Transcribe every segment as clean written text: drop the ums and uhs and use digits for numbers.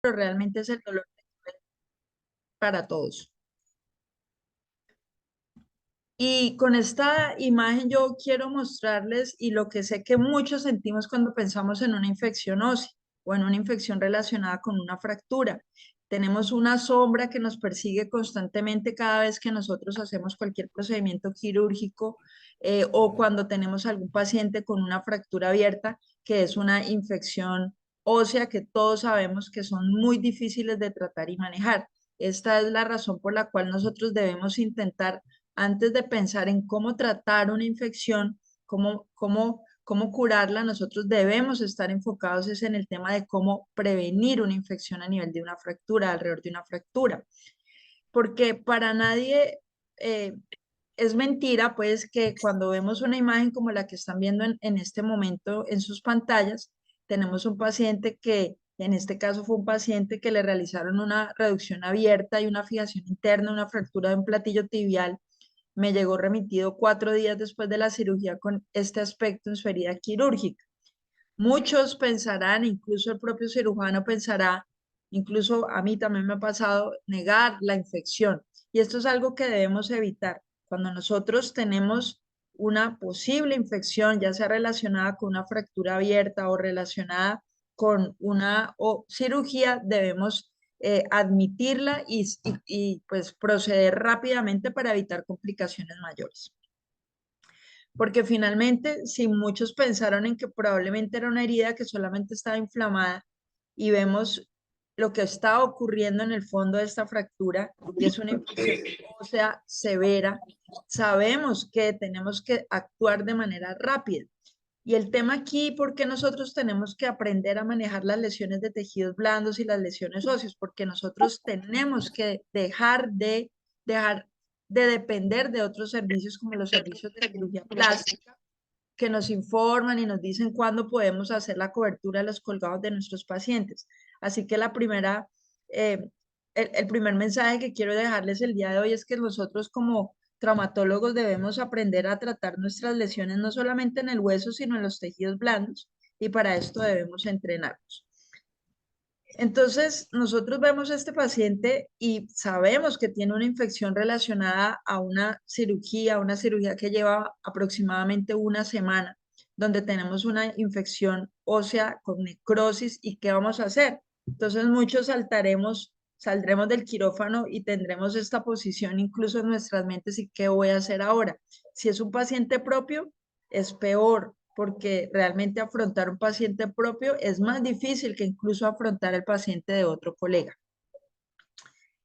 pero realmente es el dolor para todos. Y con esta imagen yo quiero mostrarles y lo que sé que muchos sentimos cuando pensamos en una infección ósea o en una infección relacionada con una fractura. Tenemos una sombra que nos persigue constantemente cada vez que nosotros hacemos cualquier procedimiento quirúrgico o cuando tenemos algún paciente con una fractura abierta, que es una infección ósea que todos sabemos que son muy difíciles de tratar y manejar. Esta es la razón por la cual nosotros debemos intentar antes de pensar en cómo tratar una infección, cómo curarla, nosotros debemos estar enfocados es en el tema de cómo prevenir una infección a nivel de una fractura, alrededor de una fractura. Porque para nadie eh, es mentira, pues, que cuando vemos una imagen como la que están viendo en este momento en sus pantallas, tenemos un paciente que, en este caso fue un paciente que le realizaron una reducción abierta y una fijación interna, una fractura de un platillo tibial. Me llegó remitido 4 días después de la cirugía con este aspecto en su herida quirúrgica. Muchos pensarán, incluso el propio cirujano pensará, incluso a mí también me ha pasado, negar la infección. Y esto es algo que debemos evitar. Cuando nosotros tenemos una posible infección, ya sea relacionada con una fractura abierta o relacionada con una cirugía, debemos admitirla pues proceder rápidamente para evitar complicaciones mayores. Porque finalmente, si muchos pensaron en que probablemente era una herida que solamente estaba inflamada y vemos lo que está ocurriendo en el fondo de esta fractura y es una infección ósea severa, sabemos que tenemos que actuar de manera rápida. Y el tema aquí, ¿por qué nosotros tenemos que aprender a manejar las lesiones de tejidos blandos y las lesiones óseas? Porque nosotros tenemos que dejar de depender de otros servicios como los servicios de cirugía plástica que nos informan y nos dicen cuándo podemos hacer la cobertura de los colgados de nuestros pacientes. Así que eh, el primer mensaje que quiero dejarles el día de hoy es que nosotros como traumatólogos debemos aprender a tratar nuestras lesiones no solamente en el hueso, sino en los tejidos blandos, y para esto debemos entrenarnos. Entonces, nosotros vemos a este paciente y sabemos que tiene una infección relacionada a una cirugía que lleva aproximadamente una semana, donde tenemos una infección ósea con necrosis. ¿Y qué vamos a hacer? Entonces, muchos saldremos del quirófano y tendremos esta posición incluso en nuestras mentes. ¿Y qué voy a hacer ahora? Si es un paciente propio, es peor, porque realmente afrontar un paciente propio es más difícil que incluso afrontar el paciente de otro colega.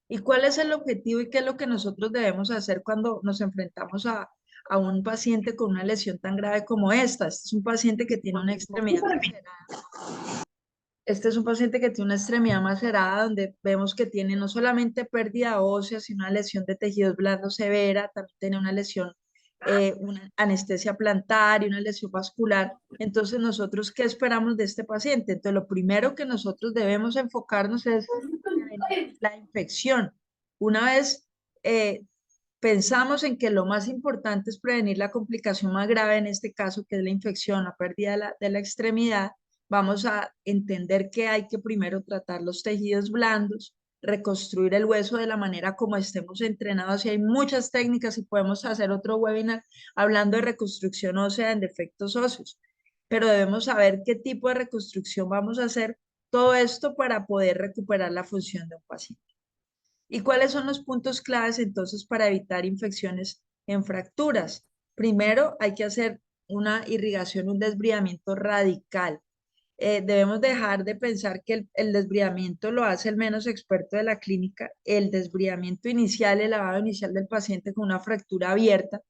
¿Y cuál es el objetivo y qué es lo que nosotros debemos hacer cuando nos enfrentamos a un paciente con una lesión tan grave como esta? Este es un paciente que tiene una extremidad macerada. Este es un paciente que tiene una extremidad macerada donde vemos que tiene no solamente pérdida ósea, sino una lesión de tejidos blandos severa, también tiene una lesión, una anestesia plantar y una lesión vascular. Entonces, nosotros, ¿qué esperamos de este paciente? Entonces, lo primero que nosotros debemos enfocarnos es prevenir la infección. Una vez pensamos en que lo más importante es prevenir la complicación más grave, en este caso, que es la infección, la pérdida de la extremidad, vamos a entender que hay que primero tratar los tejidos blandos, reconstruir el hueso de la manera como estemos entrenados y hay muchas técnicas y podemos hacer otro webinar hablando de reconstrucción ósea en defectos óseos, pero debemos saber qué tipo de reconstrucción vamos a hacer, todo esto para poder recuperar la función de un paciente. ¿Y cuáles son los puntos claves entonces para evitar infecciones en fracturas? Primero, hay que hacer una irrigación, un desbridamiento radical. Debemos dejar de pensar que el desbridamiento lo hace el menos experto de la clínica. El desbridamiento inicial, el lavado inicial del paciente con una fractura abierta,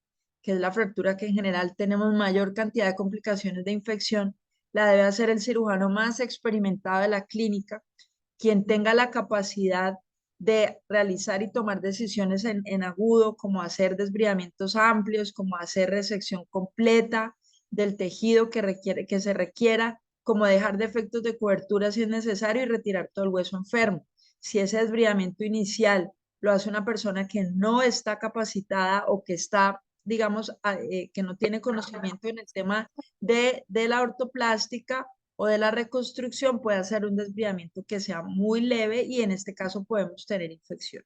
que es la fractura que en general tenemos mayor cantidad de complicaciones de infección, la debe hacer el cirujano más experimentado de la clínica, quien tenga la capacidad de realizar y tomar decisiones en agudo, como hacer desbridamientos amplios, como hacer resección completa del tejido que se requiera, como dejar defectos de cobertura si es necesario y retirar todo el hueso enfermo. Si ese desbridamiento inicial lo hace una persona que no está capacitada o que está, digamos, que no tiene conocimiento en el tema de la ortoplástica, o de la reconstrucción, puede hacer un desbridamiento que sea muy leve y en este caso podemos tener infección.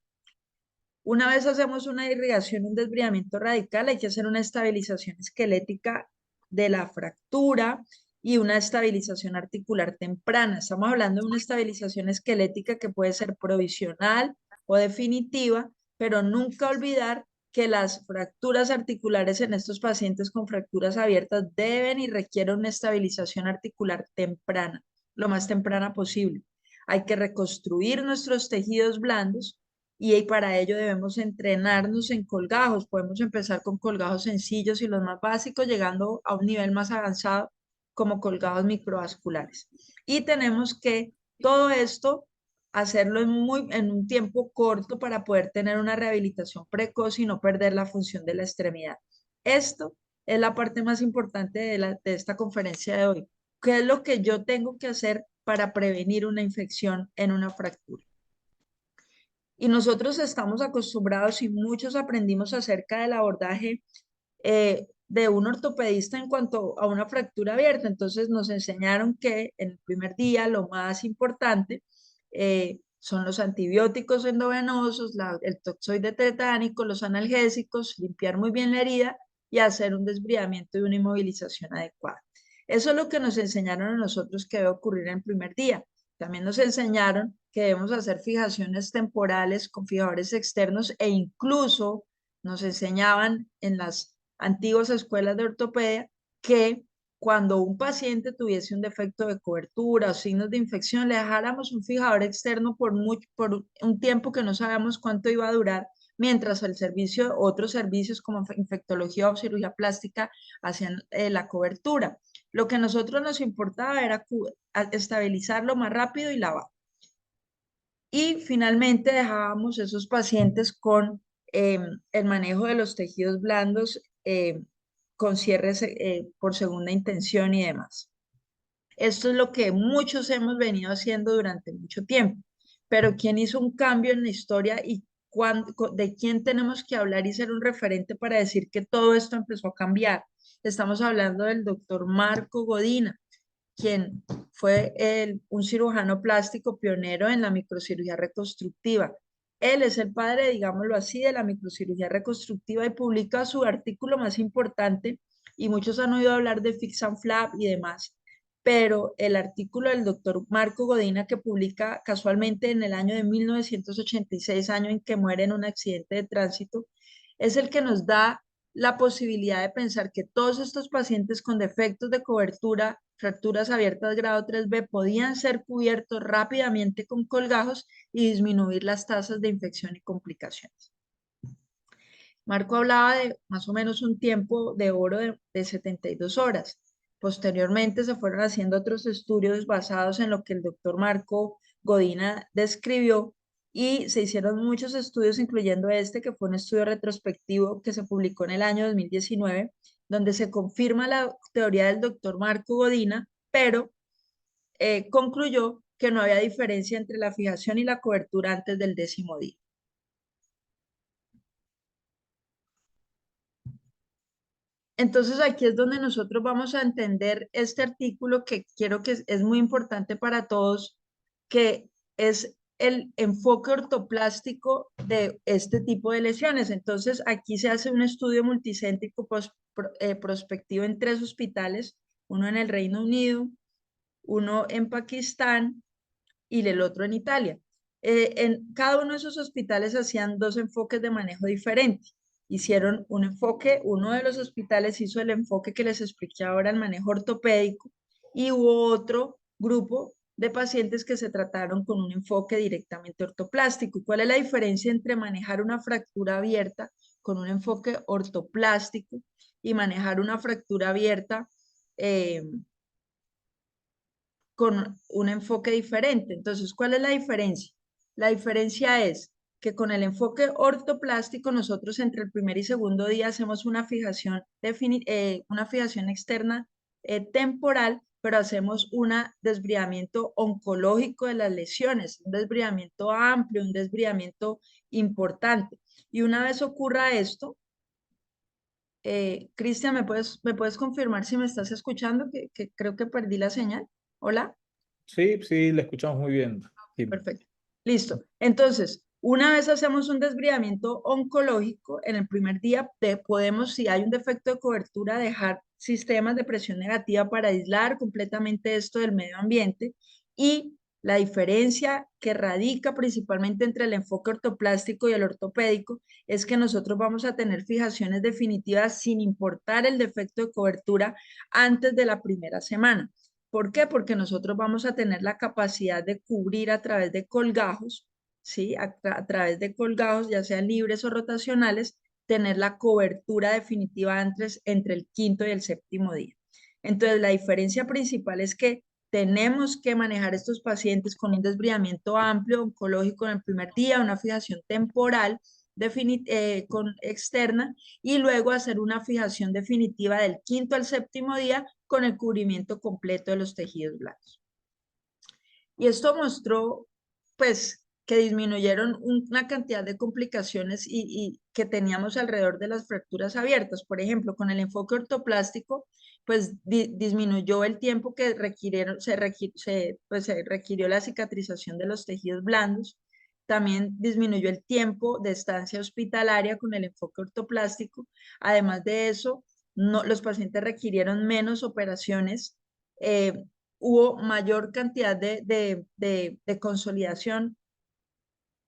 Una vez hacemos una irrigación, un desbridamiento radical, hay que hacer una estabilización esquelética de la fractura y una estabilización articular temprana. Estamos hablando de una estabilización esquelética que puede ser provisional o definitiva, pero nunca olvidar que las fracturas articulares en estos pacientes con fracturas abiertas deben y requieren una estabilización articular temprana, lo más temprana posible. Hay que reconstruir nuestros tejidos blandos y para ello debemos entrenarnos en colgajos. Podemos empezar con colgajos sencillos y los más básicos, llegando a un nivel más avanzado como colgajos microvasculares. Y tenemos que todo esto hacerlo en un tiempo corto para poder tener una rehabilitación precoz y no perder la función de la extremidad. Esto es la parte más importante de esta conferencia de hoy. ¿Qué es lo que yo tengo que hacer para prevenir una infección en una fractura? Y nosotros estamos acostumbrados y muchos aprendimos acerca del abordaje de un ortopedista en cuanto a una fractura abierta. Entonces nos enseñaron que en el primer día lo más importante son los antibióticos endovenosos, el toxoide tetánico, los analgésicos, limpiar muy bien la herida y hacer un desbridamiento y una inmovilización adecuada. Eso es lo que nos enseñaron a nosotros que debe ocurrir en el primer día. También nos enseñaron que debemos hacer fijaciones temporales con fijadores externos e incluso nos enseñaban en las antiguas escuelas de ortopedia que cuando un paciente tuviese un defecto de cobertura o signos de infección, le dejáramos un fijador externo por un tiempo que no sabemos cuánto iba a durar, mientras el servicio, otros servicios como infectología o cirugía plástica hacían la cobertura. Lo que a nosotros nos importaba era estabilizarlo más rápido y lavar. Y finalmente dejábamos esos pacientes con el manejo de los tejidos blandos con cierres por segunda intención y demás. Esto es lo que muchos hemos venido haciendo durante mucho tiempo, pero ¿quién hizo un cambio en la historia y de quién tenemos que hablar y ser un referente para decir que todo esto empezó a cambiar? Estamos hablando del doctor Marco Godina, quien fue un cirujano plástico pionero en la microcirugía reconstructiva. Él es el padre, digámoslo así, de la microcirugía reconstructiva y publica su artículo más importante, y muchos han oído hablar de Fix and Flap y demás, pero el artículo del doctor Marco Godina, que publica casualmente en el año de 1986, año en que muere en un accidente de tránsito, es el que nos da la posibilidad de pensar que todos estos pacientes con defectos de cobertura, fracturas abiertas grado 3B, podían ser cubiertos rápidamente con colgajos y disminuir las tasas de infección y complicaciones. Marco hablaba de más o menos un tiempo de oro de 72 horas. Posteriormente se fueron haciendo otros estudios basados en lo que el doctor Marco Godina describió y se hicieron muchos estudios, incluyendo este, que fue un estudio retrospectivo que se publicó en el año 2019, donde se confirma la teoría del doctor Marco Godina, pero concluyó que no había diferencia entre la fijación y la cobertura antes del 10º día. Entonces aquí es donde nosotros vamos a entender este artículo que quiero que es muy importante para todos, que es el enfoque ortoplástico de este tipo de lesiones. Entonces aquí se hace un estudio multicéntrico prospectivo en 3 hospitales, uno en el Reino Unido, uno en Pakistán y el otro en Italia. En cada uno de esos hospitales hacían 2 enfoques de manejo diferentes. Hicieron un enfoque, uno de los hospitales hizo el enfoque que les expliqué ahora, el manejo ortopédico, y hubo otro grupo de pacientes que se trataron con un enfoque directamente ortoplástico. ¿Cuál es la diferencia entre manejar una fractura abierta con un enfoque ortoplástico y manejar una fractura abierta con un enfoque diferente? Entonces, ¿cuál es la diferencia? La diferencia es que con el enfoque ortoplástico nosotros entre el primer y segundo día hacemos una fijación externa temporal, pero hacemos un desbridamiento oncológico de las lesiones, un desbridamiento amplio, un desbridamiento importante. Y una vez ocurra esto, Cristian, ¿me puedes confirmar si me estás escuchando? Que creo que perdí la señal. ¿Hola? Sí, sí, le escuchamos muy bien. Dime. Perfecto. Listo. Entonces, una vez hacemos un desbridamiento oncológico, en el primer día podemos, si hay un defecto de cobertura, dejar sistemas de presión negativa para aislar completamente esto del medio ambiente. Y la diferencia que radica principalmente entre el enfoque ortoplástico y el ortopédico es que nosotros vamos a tener fijaciones definitivas sin importar el defecto de cobertura antes de la primera semana. ¿Por qué? Porque nosotros vamos a tener la capacidad de cubrir a través de colgajos, ¿sí? A través de colgajos, ya sean libres o rotacionales, tener la cobertura definitiva entre el quinto y el séptimo día. Entonces, la diferencia principal es que tenemos que manejar estos pacientes con un desbridamiento amplio oncológico en el primer día, una fijación temporal externa y luego hacer una fijación definitiva del quinto al séptimo día con el cubrimiento completo de los tejidos blandos. Y esto mostró, pues, que disminuyeron una cantidad de complicaciones y que teníamos alrededor de las fracturas abiertas. Por ejemplo, con el enfoque ortoplástico, pues disminuyó el tiempo que se requirió la cicatrización de los tejidos blandos. También disminuyó el tiempo de estancia hospitalaria con el enfoque ortoplástico. Además de eso, no, los pacientes requirieron menos operaciones. Hubo mayor cantidad de consolidación.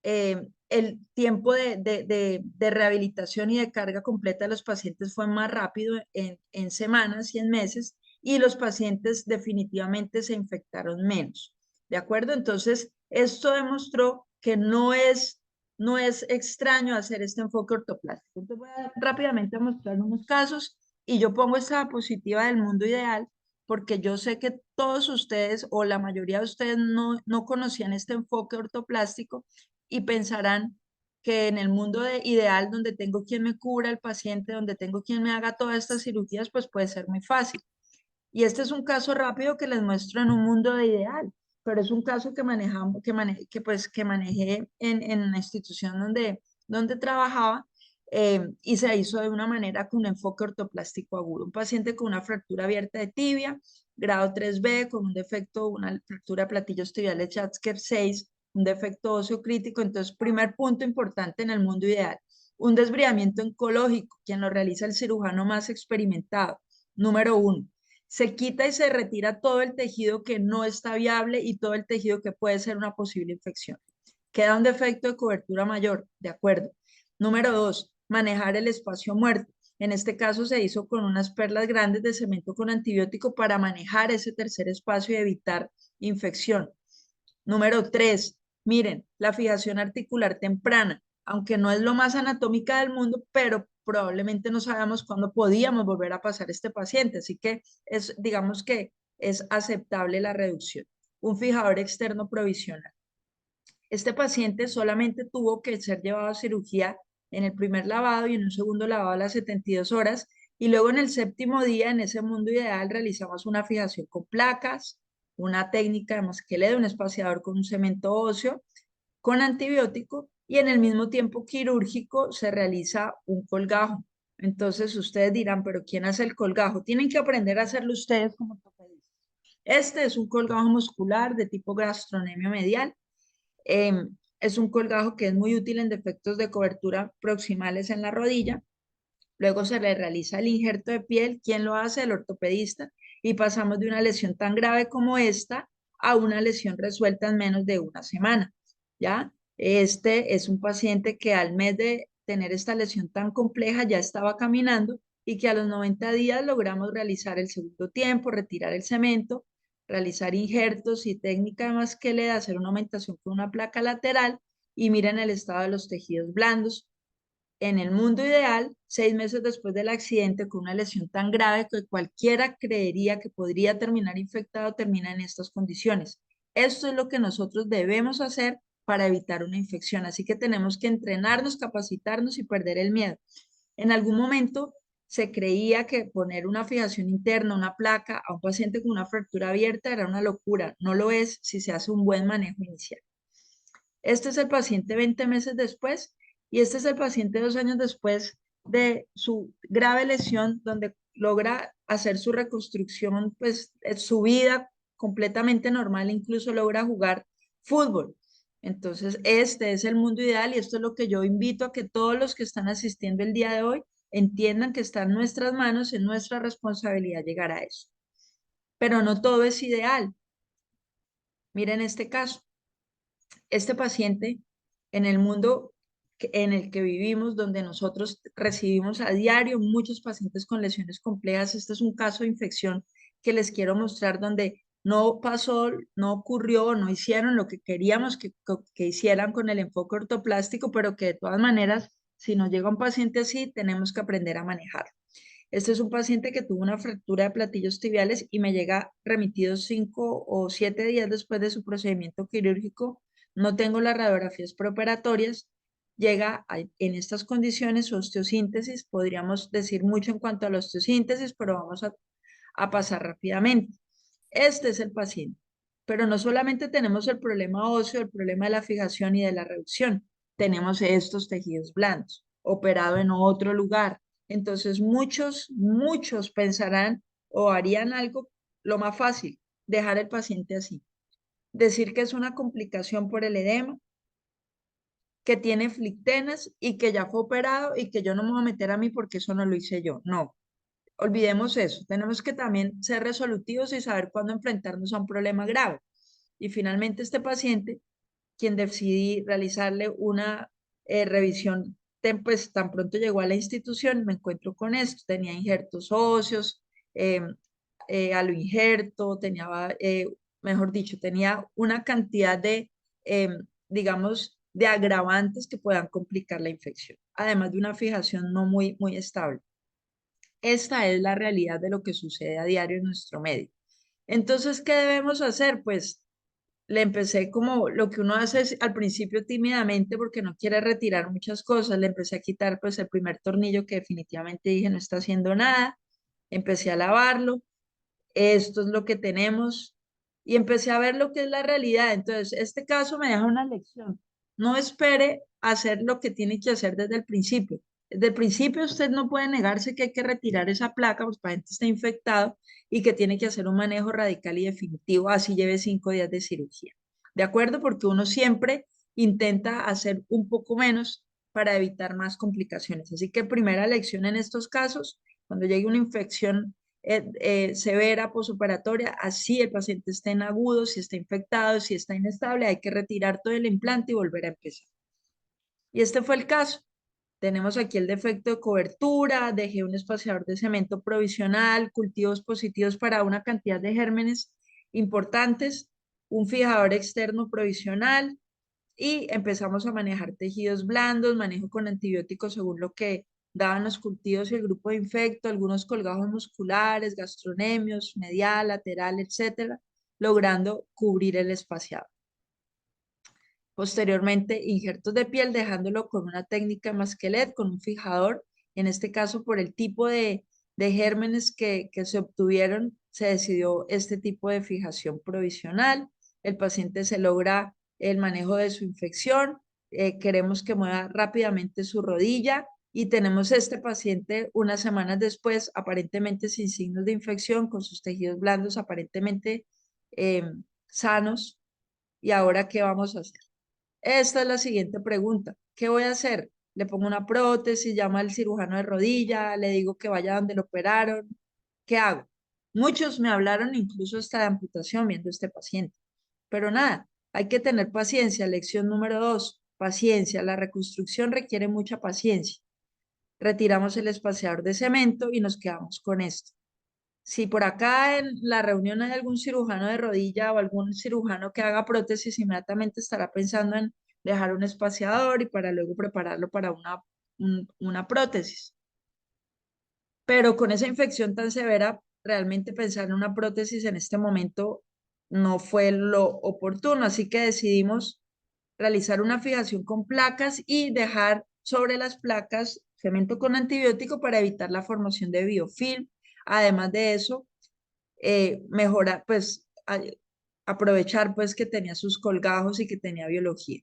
El tiempo de rehabilitación y de carga completa de los pacientes fue más rápido en semanas y en meses, y los pacientes definitivamente se infectaron menos. ¿De acuerdo? Entonces, esto demostró que no es extraño hacer este enfoque ortoplástico. Entonces, voy a rápidamente mostrar unos casos y yo pongo esta diapositiva del mundo ideal porque yo sé que todos ustedes o la mayoría de ustedes no conocían este enfoque ortoplástico y pensarán que en el mundo ideal, donde tengo quien me cubra al paciente, donde tengo quien me haga todas estas cirugías, pues puede ser muy fácil. Y este es un caso rápido que les muestro en un mundo de ideal, pero es un caso que manejamos, que manejé en la institución donde trabajaba, y se hizo de una manera con un enfoque ortoplástico agudo. Un paciente con una fractura abierta de tibia, grado 3B, con un defecto, una fractura de platillos tibiales Schatzker 6, un defecto óseo crítico. Entonces, primer punto importante en el mundo ideal, un desbridamiento oncológico, quien lo realiza el cirujano más experimentado. Número uno, se quita y se retira todo el tejido que no está viable y todo el tejido que puede ser una posible infección. Queda un defecto de cobertura mayor, de acuerdo. Número dos, manejar el espacio muerto. En este caso se hizo con unas perlas grandes de cemento con antibiótico para manejar ese tercer espacio y evitar infección. Número tres, miren, la fijación articular temprana, aunque no es lo más anatómica del mundo, pero probablemente no sabemos cuándo podíamos volver a pasar este paciente, así que digamos que es aceptable la reducción. Un fijador externo provisional. Este paciente solamente tuvo que ser llevado a cirugía en el primer lavado y en un segundo lavado a las 72 horas, y luego en el séptimo día, en ese mundo ideal, realizamos una fijación con placas, una técnica de masquelé, un espaciador con un cemento óseo, con antibiótico, y en el mismo tiempo quirúrgico se realiza un colgajo. Entonces ustedes dirán, pero ¿quién hace el colgajo? Tienen que aprender a hacerlo ustedes como ortopedistas. Este es un colgajo muscular de tipo gastrocnemio medial. Eh, es un colgajo que es muy útil en defectos de cobertura proximales en la rodilla. Luego se le realiza el injerto de piel. ¿Quién lo hace? El ortopedista. Y pasamos de una lesión tan grave como esta a una lesión resuelta en menos de una semana. ¿Ya? Este es un paciente que al mes de tener esta lesión tan compleja ya estaba caminando y que a los 90 días logramos realizar el segundo tiempo, retirar el cemento, realizar injertos y técnica de masquelé, hacer una aumentación con una placa lateral, y miren el estado de los tejidos blandos. En el mundo ideal, 6 meses después del accidente, con una lesión tan grave que cualquiera creería que podría terminar infectado, termina en estas condiciones. Esto es lo que nosotros debemos hacer para evitar una infección. Así que tenemos que entrenarnos, capacitarnos y perder el miedo. En algún momento se creía que poner una fijación interna, una placa a un paciente con una fractura abierta era una locura. No lo es si se hace un buen manejo inicial. Este es el paciente 20 meses después, y este es el paciente 2 años después de su grave lesión, donde logra hacer su reconstrucción, pues su vida completamente normal, incluso logra jugar fútbol. Entonces, este es el mundo ideal y esto es lo que yo invito a que todos los que están asistiendo el día de hoy entiendan que está en nuestras manos, en nuestra responsabilidad llegar a eso. Pero no todo es ideal. Miren este caso. Este paciente en el mundo en el que vivimos, donde nosotros recibimos a diario muchos pacientes con lesiones complejas, este es un caso de infección que les quiero mostrar donde no pasó, no ocurrió, no hicieron lo que queríamos que hicieran con el enfoque ortoplástico, pero que de todas maneras, si nos llega un paciente así, tenemos que aprender a manejarlo. Este es un paciente que tuvo una fractura de platillos tibiales y me llega remitido 5 o 7 días después de su procedimiento quirúrgico. No tengo las radiografías preoperatorias. Llega en estas condiciones osteosíntesis. Podríamos decir mucho en cuanto a la osteosíntesis, pero vamos a pasar rápidamente. Este es el paciente. Pero no solamente tenemos el problema óseo, el problema de la fijación y de la reducción. Tenemos estos tejidos blandos, operado en otro lugar. Entonces, muchos pensarán o harían algo lo más fácil, dejar el paciente así. Decir que es una complicación por el edema, que tiene flictenas y que ya fue operado y que yo no me voy a meter a mí porque eso no lo hice yo. No, olvidemos eso. Tenemos que también ser resolutivos y saber cuándo enfrentarnos a un problema grave. Y finalmente este paciente, quien decidí realizarle una revisión, pues tan pronto llegó a la institución, me encuentro con esto. Tenía injertos óseos, eh, aloinjerto, tenía, mejor dicho, tenía una cantidad de, digamos, de agravantes que puedan complicar la infección, además de una fijación no muy estable. Esta es la realidad de lo que sucede a diario en nuestro medio. Entonces, ¿qué debemos hacer? Pues le empecé como lo que uno hace al principio tímidamente porque no quiere retirar muchas cosas, le empecé a quitar pues el primer tornillo que definitivamente dije no está haciendo nada, empecé a lavarlo, esto es lo que tenemos y empecé a ver lo que es la realidad. Entonces, este caso me deja una lección. No espere hacer lo que tiene que hacer desde el principio. Desde el principio usted no puede negarse que hay que retirar esa placa porque el paciente está infectado y que tiene que hacer un manejo radical y definitivo, así lleve 5 días de cirugía. ¿De acuerdo? Porque uno siempre intenta hacer un poco menos para evitar más complicaciones. Así que primera lección en estos casos, cuando llegue una infección severa posoperatoria, así el paciente está en agudo, si está infectado, si está inestable, hay que retirar todo el implante y volver a empezar. Y este fue el caso. Tenemos aquí el defecto de cobertura, dejé un espaciador de cemento provisional, cultivos positivos para una cantidad de gérmenes importantes, un fijador externo provisional y empezamos a manejar tejidos blandos, manejo con antibióticos según lo que daban los cultivos y el grupo de infecto, algunos colgajos musculares, gastronemios, medial, lateral, etcétera, logrando cubrir el espaciado. Posteriormente, injertos de piel, dejándolo con una técnica masquelet, con un fijador. En este caso, por el tipo de gérmenes que se obtuvieron, se decidió este tipo de fijación provisional. El paciente se logra el manejo de su infección. Queremos que mueva rápidamente su rodilla y tenemos este paciente unas semanas después, aparentemente sin signos de infección, con sus tejidos blandos aparentemente eh, sanos. ¿Y ahora qué vamos a hacer? Esta es la siguiente pregunta. ¿Qué voy a hacer? Le pongo una prótesis, llamo al cirujano de rodilla, le digo que vaya donde lo operaron. ¿Qué hago? Muchos me hablaron incluso hasta de amputación viendo este paciente. Pero nada, hay que tener paciencia. Lección número 2, paciencia. La reconstrucción requiere mucha paciencia. Retiramos el espaciador de cemento y nos quedamos con esto. Si por acá en la reunión hay algún cirujano de rodilla o algún cirujano que haga prótesis, inmediatamente estará pensando en dejar un espaciador y para luego prepararlo para una prótesis. Pero con esa infección tan severa, realmente pensar en una prótesis en este momento no fue lo oportuno, así que decidimos realizar una fijación con placas y dejar sobre las placas cemento con antibiótico para evitar la formación de biofilm. Además de eso, mejorar, pues aprovechar pues que tenía sus colgajos y que tenía biología.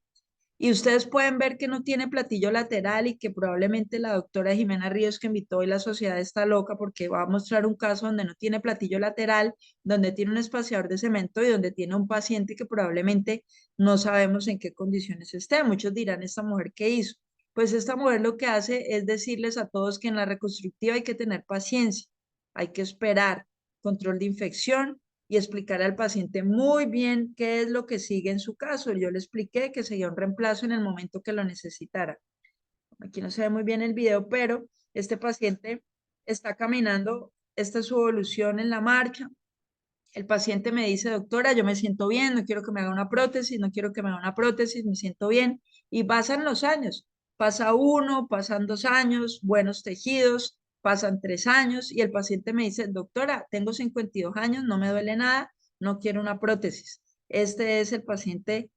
Y ustedes pueden ver que no tiene platillo lateral y que probablemente la doctora Jimena Ríos que invitó hoy la sociedad está loca porque va a mostrar un caso donde no tiene platillo lateral, donde tiene un espaciador de cemento y donde tiene un paciente que probablemente no sabemos en qué condiciones esté. Muchos dirán, ¿esta mujer qué hizo? Pues esta mujer lo que hace es decirles a todos que en la reconstructiva hay que tener paciencia, hay que esperar, control de infección, y explicar al paciente muy bien qué es lo que sigue en su caso. Yo le expliqué que seguía un reemplazo en el momento que lo necesitara. Aquí no se ve muy bien el video, pero este paciente está caminando, esta es su evolución en la marcha. El paciente me dice, doctora, yo me siento bien, no quiero que me haga una prótesis, no quiero que me haga una prótesis, me siento bien. Y pasan los años, pasa 1, pasan 2 años, buenos tejidos, pasan 3 años y el paciente me dice, doctora, tengo 52 años, no me duele nada, no quiero una prótesis. Este es el paciente,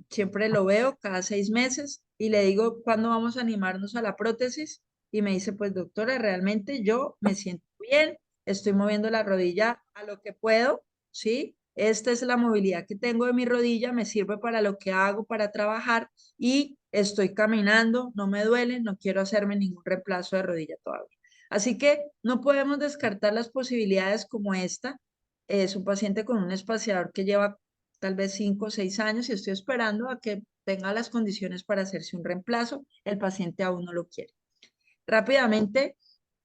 siempre lo veo cada 6 meses y le digo, ¿cuándo vamos a animarnos a la prótesis? Y me dice, pues doctora, realmente yo me siento bien, estoy moviendo la rodilla a lo que puedo, ¿sí? Esta es la movilidad que tengo de mi rodilla, me sirve para lo que hago, para trabajar y estoy caminando, no me duele, no quiero hacerme ningún reemplazo de rodilla todavía. Así que no podemos descartar las posibilidades como esta. Es un paciente con un espaciador que lleva tal vez 5 o 6 años y estoy esperando a que tenga las condiciones para hacerse un reemplazo. El paciente aún no lo quiere. Rápidamente,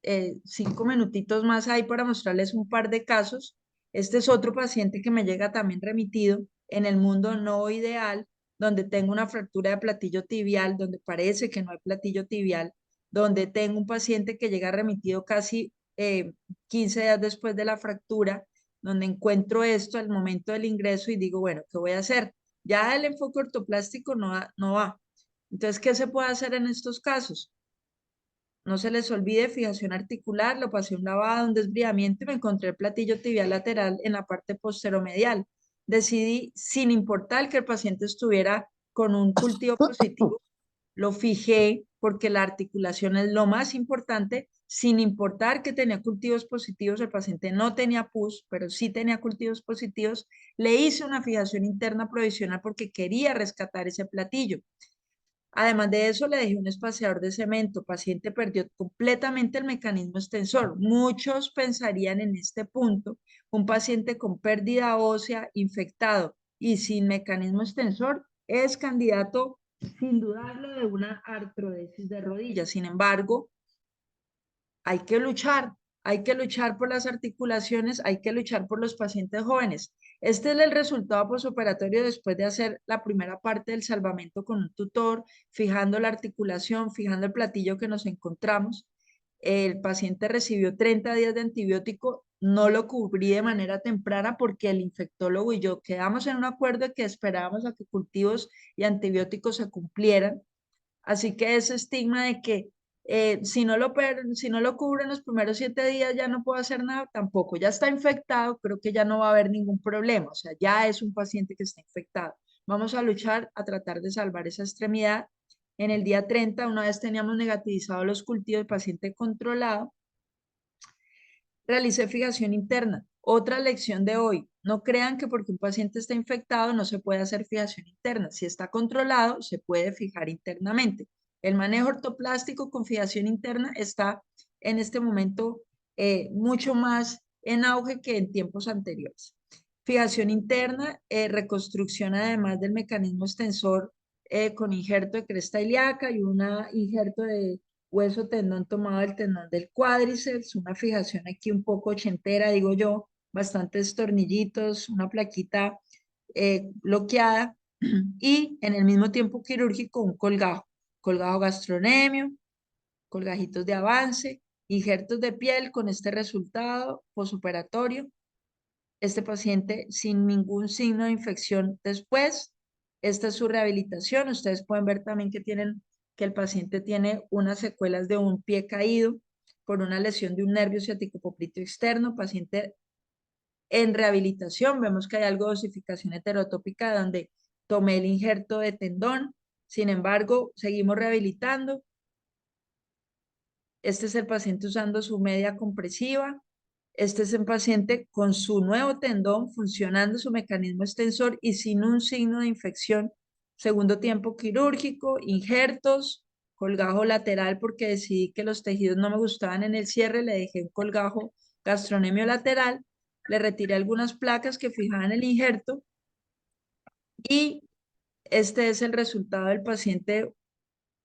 5 minutitos más ahí para mostrarles un par de casos. Este es otro paciente que me llega también remitido en el mundo no ideal, donde tengo una fractura de platillo tibial, donde parece que no hay platillo tibial, donde tengo un paciente que llega remitido casi 15 días después de la fractura, donde encuentro esto al momento del ingreso y digo, bueno, ¿qué voy a hacer? Ya el enfoque ortoplástico no va. Entonces, ¿qué se puede hacer en estos casos? No se les olvide fijación articular, lo pasé un lavado, un desbridamiento y me encontré el platillo tibial lateral en la parte posteromedial. Decidí, sin importar que el paciente estuviera con un cultivo positivo, lo fijé porque la articulación es lo más importante, sin importar que tenía cultivos positivos, el paciente no tenía pus, pero sí tenía cultivos positivos, le hice una fijación interna provisional porque quería rescatar ese platillo. Además de eso, le dejé un espaciador de cemento. Paciente perdió completamente el mecanismo extensor. Muchos pensarían en este punto, un paciente con pérdida ósea, infectado y sin mecanismo extensor es candidato, sin dudarlo, de una artrodesis de rodilla. Sin embargo, hay que luchar por las articulaciones, hay que luchar por los pacientes jóvenes. Este es el resultado posoperatorio después de hacer la primera parte del salvamento con un tutor, fijando la articulación, fijando el platillo que nos encontramos. El paciente recibió 30 días de antibiótico, no lo cubrí de manera temprana porque el infectólogo y yo quedamos en un acuerdo de que esperábamos a que cultivos y antibióticos se cumplieran. Así que ese estigma de que si no lo cubre en los primeros 7 días ya no puedo hacer nada, tampoco. Ya está infectado, creo que ya no va a haber ningún problema. O sea, ya es un paciente que está infectado. Vamos a luchar a tratar de salvar esa extremidad. En el día 30, una vez teníamos negativizados los cultivos, el paciente controlado, realicé fijación interna. Otra lección de hoy, no crean que porque un paciente está infectado no se puede hacer fijación interna. Si está controlado, se puede fijar internamente. El manejo ortoplástico con fijación interna está en este momento mucho más en auge que en tiempos anteriores. Fijación interna, reconstrucción además del mecanismo extensor con injerto de cresta ilíaca y un injerto de hueso tendón tomado del tendón del cuádriceps, una fijación aquí un poco ochentera, digo yo, bastantes tornillitos, una plaquita bloqueada y en el mismo tiempo quirúrgico un colgajo, colgajo gastronemio, colgajitos de avance, injertos de piel con este resultado posoperatorio. Este paciente sin ningún signo de infección después. Esta es su rehabilitación. Ustedes pueden ver también que el paciente tiene unas secuelas de un pie caído por una lesión de un nervio ciático popliteo externo. Paciente en rehabilitación. Vemos que hay algo de osificación heterotópica donde tomé el injerto de tendón. Sin embargo, seguimos rehabilitando. Este es el paciente usando su media compresiva. Este es un paciente con su nuevo tendón funcionando su mecanismo extensor y sin un signo de infección Segundo tiempo quirúrgico, injertos, colgajo lateral porque decidí que los tejidos no me gustaban en el cierre, le dejé un colgajo gastronemio lateral, le retiré algunas placas que fijaban el injerto y este es el resultado del paciente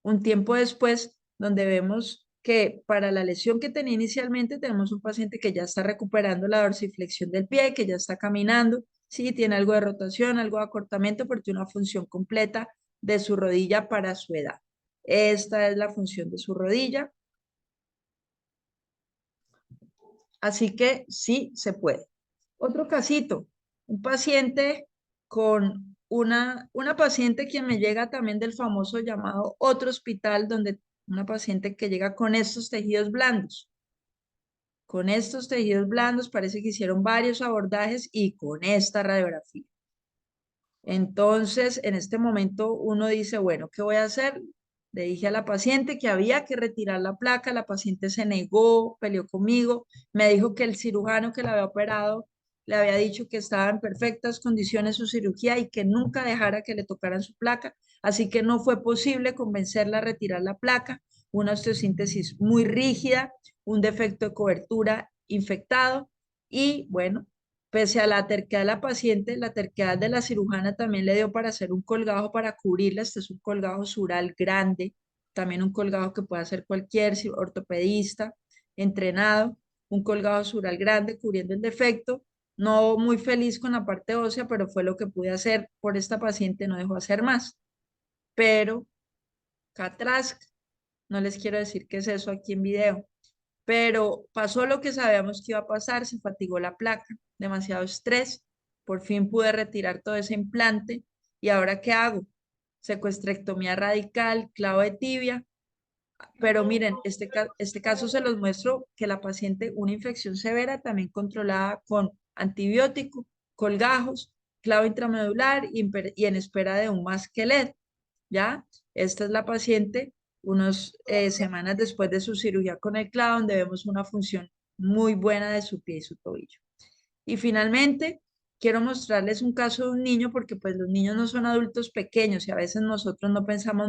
un tiempo después, donde vemos que para la lesión que tenía inicialmente tenemos un paciente que ya está recuperando la dorsiflexión del pie, que ya está caminando, sí, tiene algo de rotación, algo de acortamiento, pero tiene una función completa de su rodilla para su edad. Esta es la función de su rodilla. Así que sí se puede. Otro casito, un paciente con una paciente quien me llega también del famoso llamado otro hospital, donde una paciente que llega con estos tejidos blandos. Con estos tejidos blandos parece que hicieron varios abordajes y con esta radiografía. Entonces, en este momento uno dice, bueno, ¿qué voy a hacer? Le dije a la paciente que había que retirar la placa, la paciente se negó, peleó conmigo, me dijo que el cirujano que la había operado le había dicho que estaba en perfectas condiciones su cirugía y que nunca dejara que le tocaran su placa, así que no fue posible convencerla a retirar la placa, una osteosíntesis muy rígida, un defecto de cobertura infectado y bueno, pese a la terquedad de la paciente, la terquedad de la cirujana también le dio para hacer un colgajo para cubrirla. Este es un colgajo sural grande, también un colgajo que puede hacer cualquier ortopedista entrenado, un colgajo sural grande cubriendo el defecto. No muy feliz con la parte ósea, pero fue lo que pude hacer por esta paciente, no dejó hacer más. Pero, catrasca, no les quiero decir qué es eso aquí en video, pero pasó lo que sabíamos que iba a pasar, se fatigó la placa, demasiado estrés, por fin pude retirar todo ese implante y ahora ¿qué hago? Secuestrectomía radical, clavo de tibia, pero miren, este caso se los muestro que la paciente, una infección severa, también controlada con antibiótico, colgajos, clavo intramedular y en espera de un masquelet, ¿ya? Esta es la paciente unas semanas después de su cirugía con el clavo, donde vemos una función muy buena de su pie y su tobillo. Y finalmente, quiero mostrarles un caso de un niño, porque pues los niños no son adultos pequeños y a veces nosotros no pensamos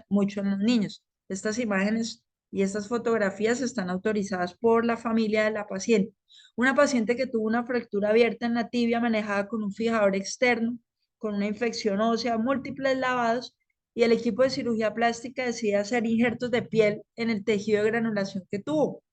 mucho en los niños. Estas imágenes y estas fotografías están autorizadas por la familia de la paciente. Una paciente que tuvo una fractura abierta en la tibia manejada con un fijador externo, con una infección ósea, múltiples lavados, y el equipo de cirugía plástica decide hacer injertos de piel en el tejido de granulación que tuvo.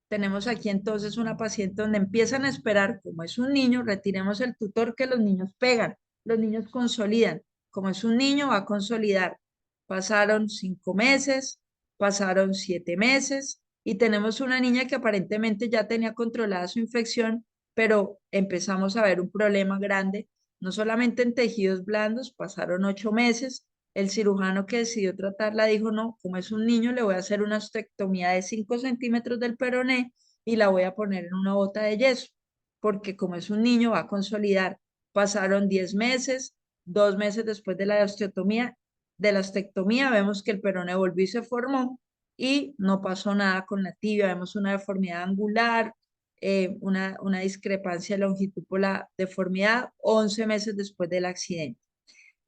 Tenemos aquí entonces una paciente donde empiezan a esperar, como es un niño, retiremos el tutor que los niños pegan, los niños consolidan. Como es un niño, va a consolidar. Pasaron 5 meses, pasaron 7 meses y tenemos una niña que aparentemente ya tenía controlada su infección, pero empezamos a ver un problema grande, no solamente en tejidos blandos, pasaron 8 meses. El cirujano que decidió tratarla dijo, no, como es un niño, le voy a hacer una ostectomía de 5 centímetros del peroné y la voy a poner en una bota de yeso, porque como es un niño, va a consolidar. Pasaron 10 meses, 2 meses después de la ostectomía, vemos que el peroné volvió y se formó y no pasó nada con la tibia, vemos una deformidad angular, una discrepancia de longitud por la deformidad 11 meses después del accidente.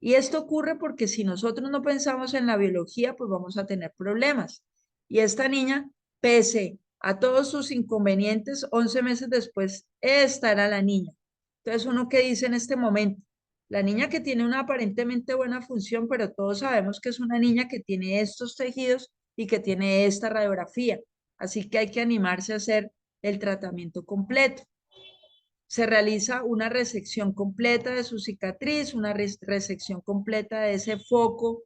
Y esto ocurre porque si nosotros no pensamos en la biología, pues vamos a tener problemas. Y esta niña, pese a todos sus inconvenientes, 11 meses después, esta era la niña. Entonces, uno que dice en este momento, la niña que tiene una aparentemente buena función, pero todos sabemos que es una niña que tiene estos tejidos y que tiene esta radiografía. Así que hay que animarse a hacer el tratamiento completo. Se realiza una resección completa de su cicatriz, una resección completa de ese foco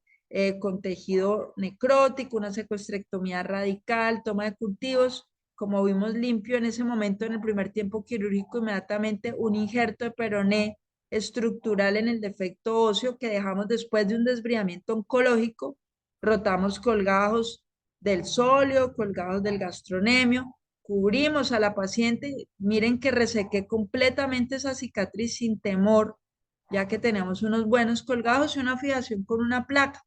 con tejido necrótico, una secuestrectomía radical, toma de cultivos, como vimos limpio en ese momento en el primer tiempo quirúrgico, inmediatamente un injerto de peroné estructural en el defecto óseo que dejamos después de un desbridamiento oncológico, rotamos colgajos del sóleo, colgajos del gastronemio, cubrimos a la paciente, miren que resequé completamente esa cicatriz sin temor, ya que tenemos unos buenos colgados y una fijación con una placa.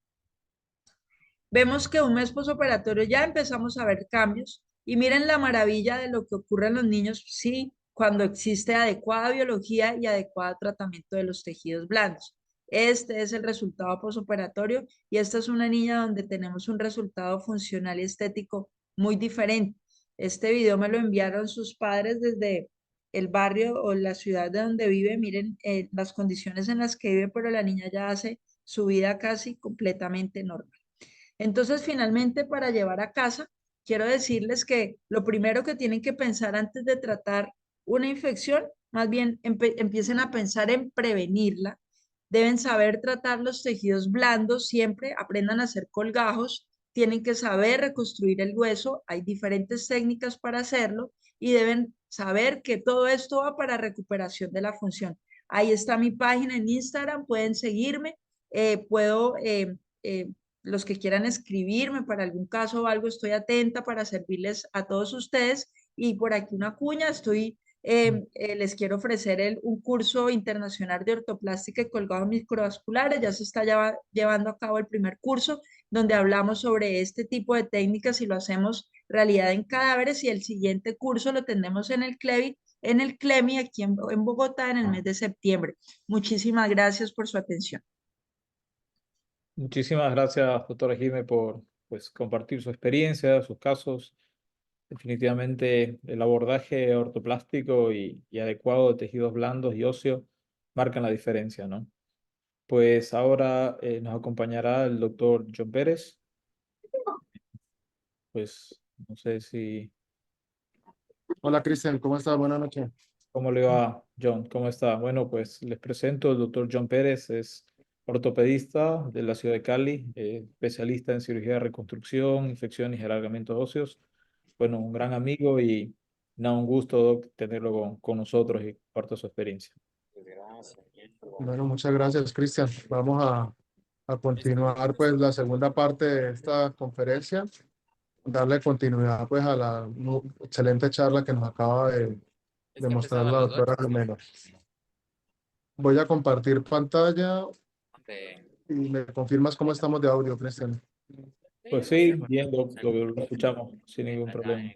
Vemos que un mes posoperatorio ya empezamos a ver cambios y miren la maravilla de lo que ocurre en los niños, sí, cuando existe adecuada biología y adecuado tratamiento de los tejidos blandos. este es el resultado posoperatorio y esta es una niña donde tenemos un resultado funcional y estético muy diferente. Este video me lo enviaron sus padres desde el barrio o la ciudad de donde vive. Miren las condiciones en las que vive, pero la niña ya hace su vida casi completamente normal. Entonces, finalmente, para llevar a casa, quiero decirles que lo primero que tienen que pensar antes de tratar una infección, más bien empiecen a pensar en prevenirla. Deben saber tratar los tejidos blandos, siempre aprendan a hacer colgajos, tienen que saber reconstruir el hueso, hay diferentes técnicas para hacerlo y deben saber que todo esto va para recuperación de la función. Ahí está mi página en Instagram, pueden seguirme, puedo eh, los que quieran escribirme para algún caso o algo, estoy atenta para servirles a todos ustedes. Y por aquí una cuña, les quiero ofrecer un curso internacional de ortoplástica y colgados microvasculares. Ya se está llevando a cabo el primer curso donde hablamos sobre este tipo de técnicas y lo hacemos realidad en cadáveres, y el siguiente curso lo tendremos en el CLEMI aquí en Bogotá en el mes de septiembre. Muchísimas gracias por su atención. Muchísimas gracias, doctora Jimé, por pues, compartir su experiencia, sus casos. Definitivamente el abordaje ortoplástico y adecuado de tejidos blandos y óseos marcan la diferencia, ¿no? Pues ahora nos acompañará el doctor John Pérez. Pues no sé si... Hola Cristian, ¿cómo estás? Buenas noches. ¿Cómo le va, John? ¿Cómo está? Bueno, pues les presento, el doctor John Pérez es ortopedista de la ciudad de Cali, especialista en cirugía de reconstrucción, infecciones y alargamientos óseos. Bueno, un gran amigo y nada, un gusto, Doc, tenerlo con nosotros y compartir su experiencia. Bueno, muchas gracias Cristian. Vamos a continuar pues la segunda parte de esta conferencia, darle continuidad pues a la excelente charla que nos acaba de mostrar la doctora Romero. Voy a compartir pantalla y me confirmas cómo estamos de audio, Cristian. Pues sí, bien, Doc, lo escuchamos sin ningún problema.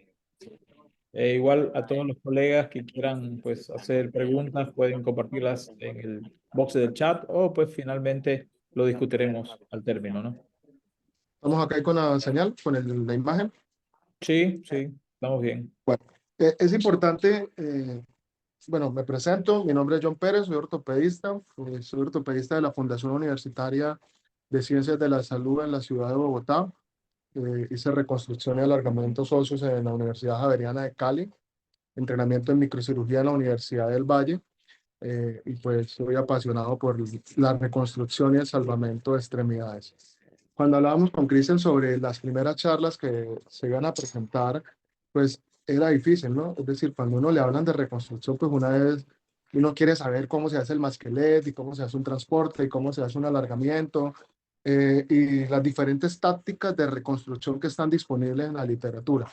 Igual a todos los colegas que quieran pues hacer preguntas pueden compartirlas en el box del chat o pues finalmente lo discutiremos al término, ¿no? Estamos acá con la señal, con la imagen. Sí, sí, estamos bien. Bueno, es importante, bueno, me presento, mi nombre es John Pérez, soy ortopedista de la Fundación Universitaria de Ciencias de la Salud en la ciudad de Bogotá. Hice reconstrucción y alargamientos óseos en la Universidad Javeriana de Cali, entrenamiento en microcirugía en la Universidad del Valle, y pues soy apasionado por la reconstrucción y el salvamento de extremidades. Cuando hablábamos con Cristian sobre las primeras charlas que se iban a presentar, pues era difícil, ¿no? Es decir, cuando uno le hablan de reconstrucción, pues una vez uno quiere saber cómo se hace el masquelet y cómo se hace un transporte y cómo se hace un alargamiento, y las diferentes tácticas de reconstrucción que están disponibles en la literatura.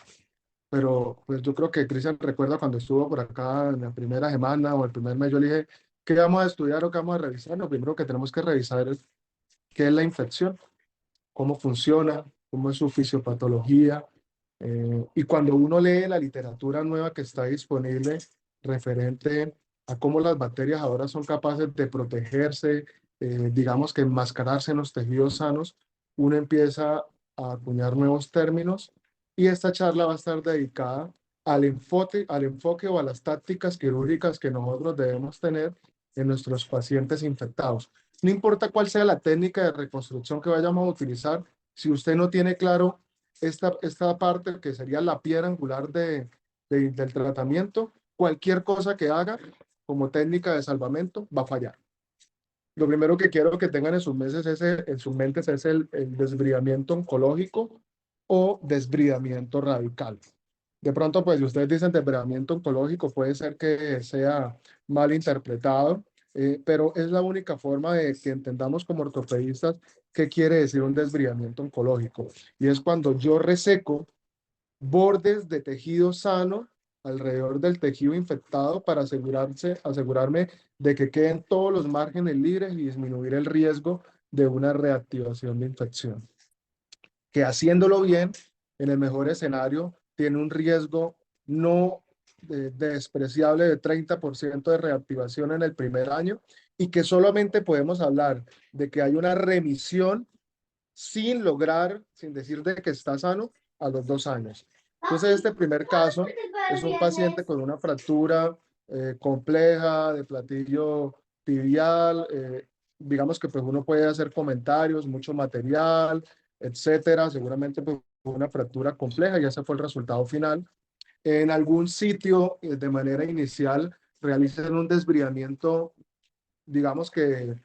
Pero pues yo creo que Cristian recuerda cuando estuvo por acá en la primera semana o el primer mes, yo le dije, ¿qué vamos a estudiar o qué vamos a revisar? Lo primero que tenemos que revisar es qué es la infección, cómo funciona, cómo es su fisiopatología. Y cuando uno lee la literatura nueva que está disponible referente a cómo las bacterias ahora son capaces de protegerse, digamos que enmascararse en los tejidos sanos, uno empieza a acuñar nuevos términos, y esta charla va a estar dedicada al enfoque o a las tácticas quirúrgicas que nosotros debemos tener en nuestros pacientes infectados. No importa cuál sea la técnica de reconstrucción que vayamos a utilizar, si usted no tiene claro esta parte que sería la piedra angular del tratamiento, cualquier cosa que haga como técnica de salvamento va a fallar. Lo primero que quiero que tengan en sus mentes es el desbridamiento oncológico o desbridamiento radical. De pronto, pues si ustedes dicen desbridamiento oncológico, puede ser que sea mal interpretado, pero es la única forma de que entendamos como ortopedistas qué quiere decir un desbridamiento oncológico. Y es cuando yo reseco bordes de tejido sano alrededor del tejido infectado para asegurarme de que queden todos los márgenes libres y disminuir el riesgo de una reactivación de infección. Que haciéndolo bien, en el mejor escenario, tiene un riesgo no despreciable de 30% de reactivación en el primer año y que solamente podemos hablar de que hay una remisión sin decir de que está sano, a los 2 años. Entonces, este primer caso es un paciente con una fractura compleja de platillo tibial, digamos que pues uno puede hacer comentarios, mucho material, etcétera, seguramente pues, una fractura compleja y ese fue el resultado final. En algún sitio, de manera inicial, realizan un desbridamiento, digamos que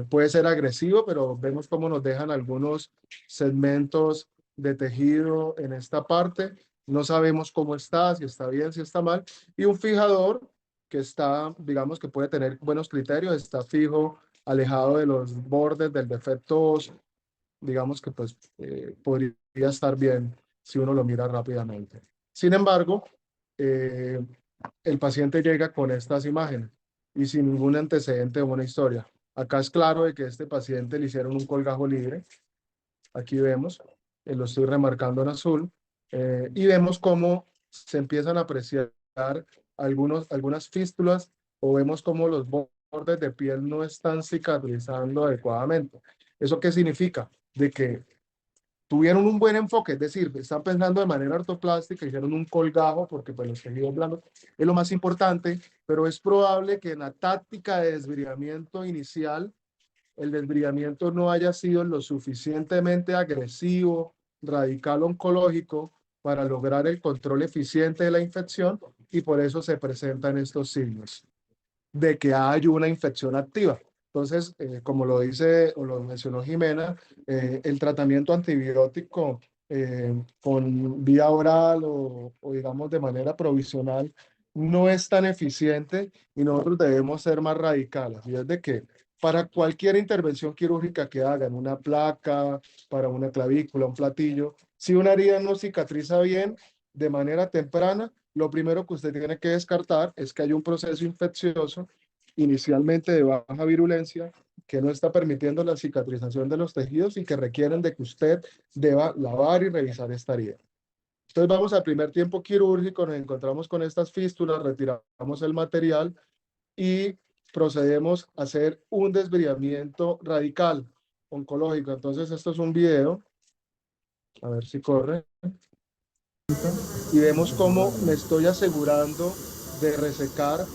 puede ser agresivo, pero vemos cómo nos dejan algunos segmentos de tejido en esta parte. No sabemos cómo está, si está bien, si está mal. Y un fijador que está, digamos que puede tener buenos criterios, está fijo, alejado de los bordes del defecto óseo. Digamos que pues podría estar bien si uno lo mira rápidamente. Sin embargo, eh, el paciente llega con estas imágenes y sin ningún antecedente o una historia. Acá es claro de que este paciente le hicieron un colgajo libre. Aquí vemos, lo estoy remarcando en azul, y vemos cómo se empiezan a apreciar algunas fístulas o vemos cómo los bordes de piel no están cicatrizando adecuadamente. ¿Eso qué significa? De que tuvieron un buen enfoque, es decir, están pensando de manera ortoplástica, hicieron un colgajo porque pues, los tejidos blandos es lo más importante, pero es probable que en la táctica de desbridamiento inicial, el desbridamiento no haya sido lo suficientemente agresivo, radical oncológico para lograr el control eficiente de la infección y por eso se presentan estos signos de que hay una infección activa. Entonces, como lo dice o lo mencionó Jimena, el tratamiento antibiótico con vía oral o digamos de manera provisional no es tan eficiente y nosotros debemos ser más radicales. Y es de que para cualquier intervención quirúrgica que hagan, una placa, para una clavícula, un platillo, si una herida no cicatriza bien de manera temprana, lo primero que usted tiene que descartar es que hay un proceso infeccioso inicialmente de baja virulencia que no está permitiendo la cicatrización de los tejidos y que requieren de que usted deba lavar y revisar esta herida. Entonces vamos al primer tiempo quirúrgico, nos encontramos con estas fístulas, retiramos el material y procedemos a hacer un desbridamiento radical oncológico. Entonces esto es un video, a ver si corre, y vemos cómo me estoy asegurando de resecar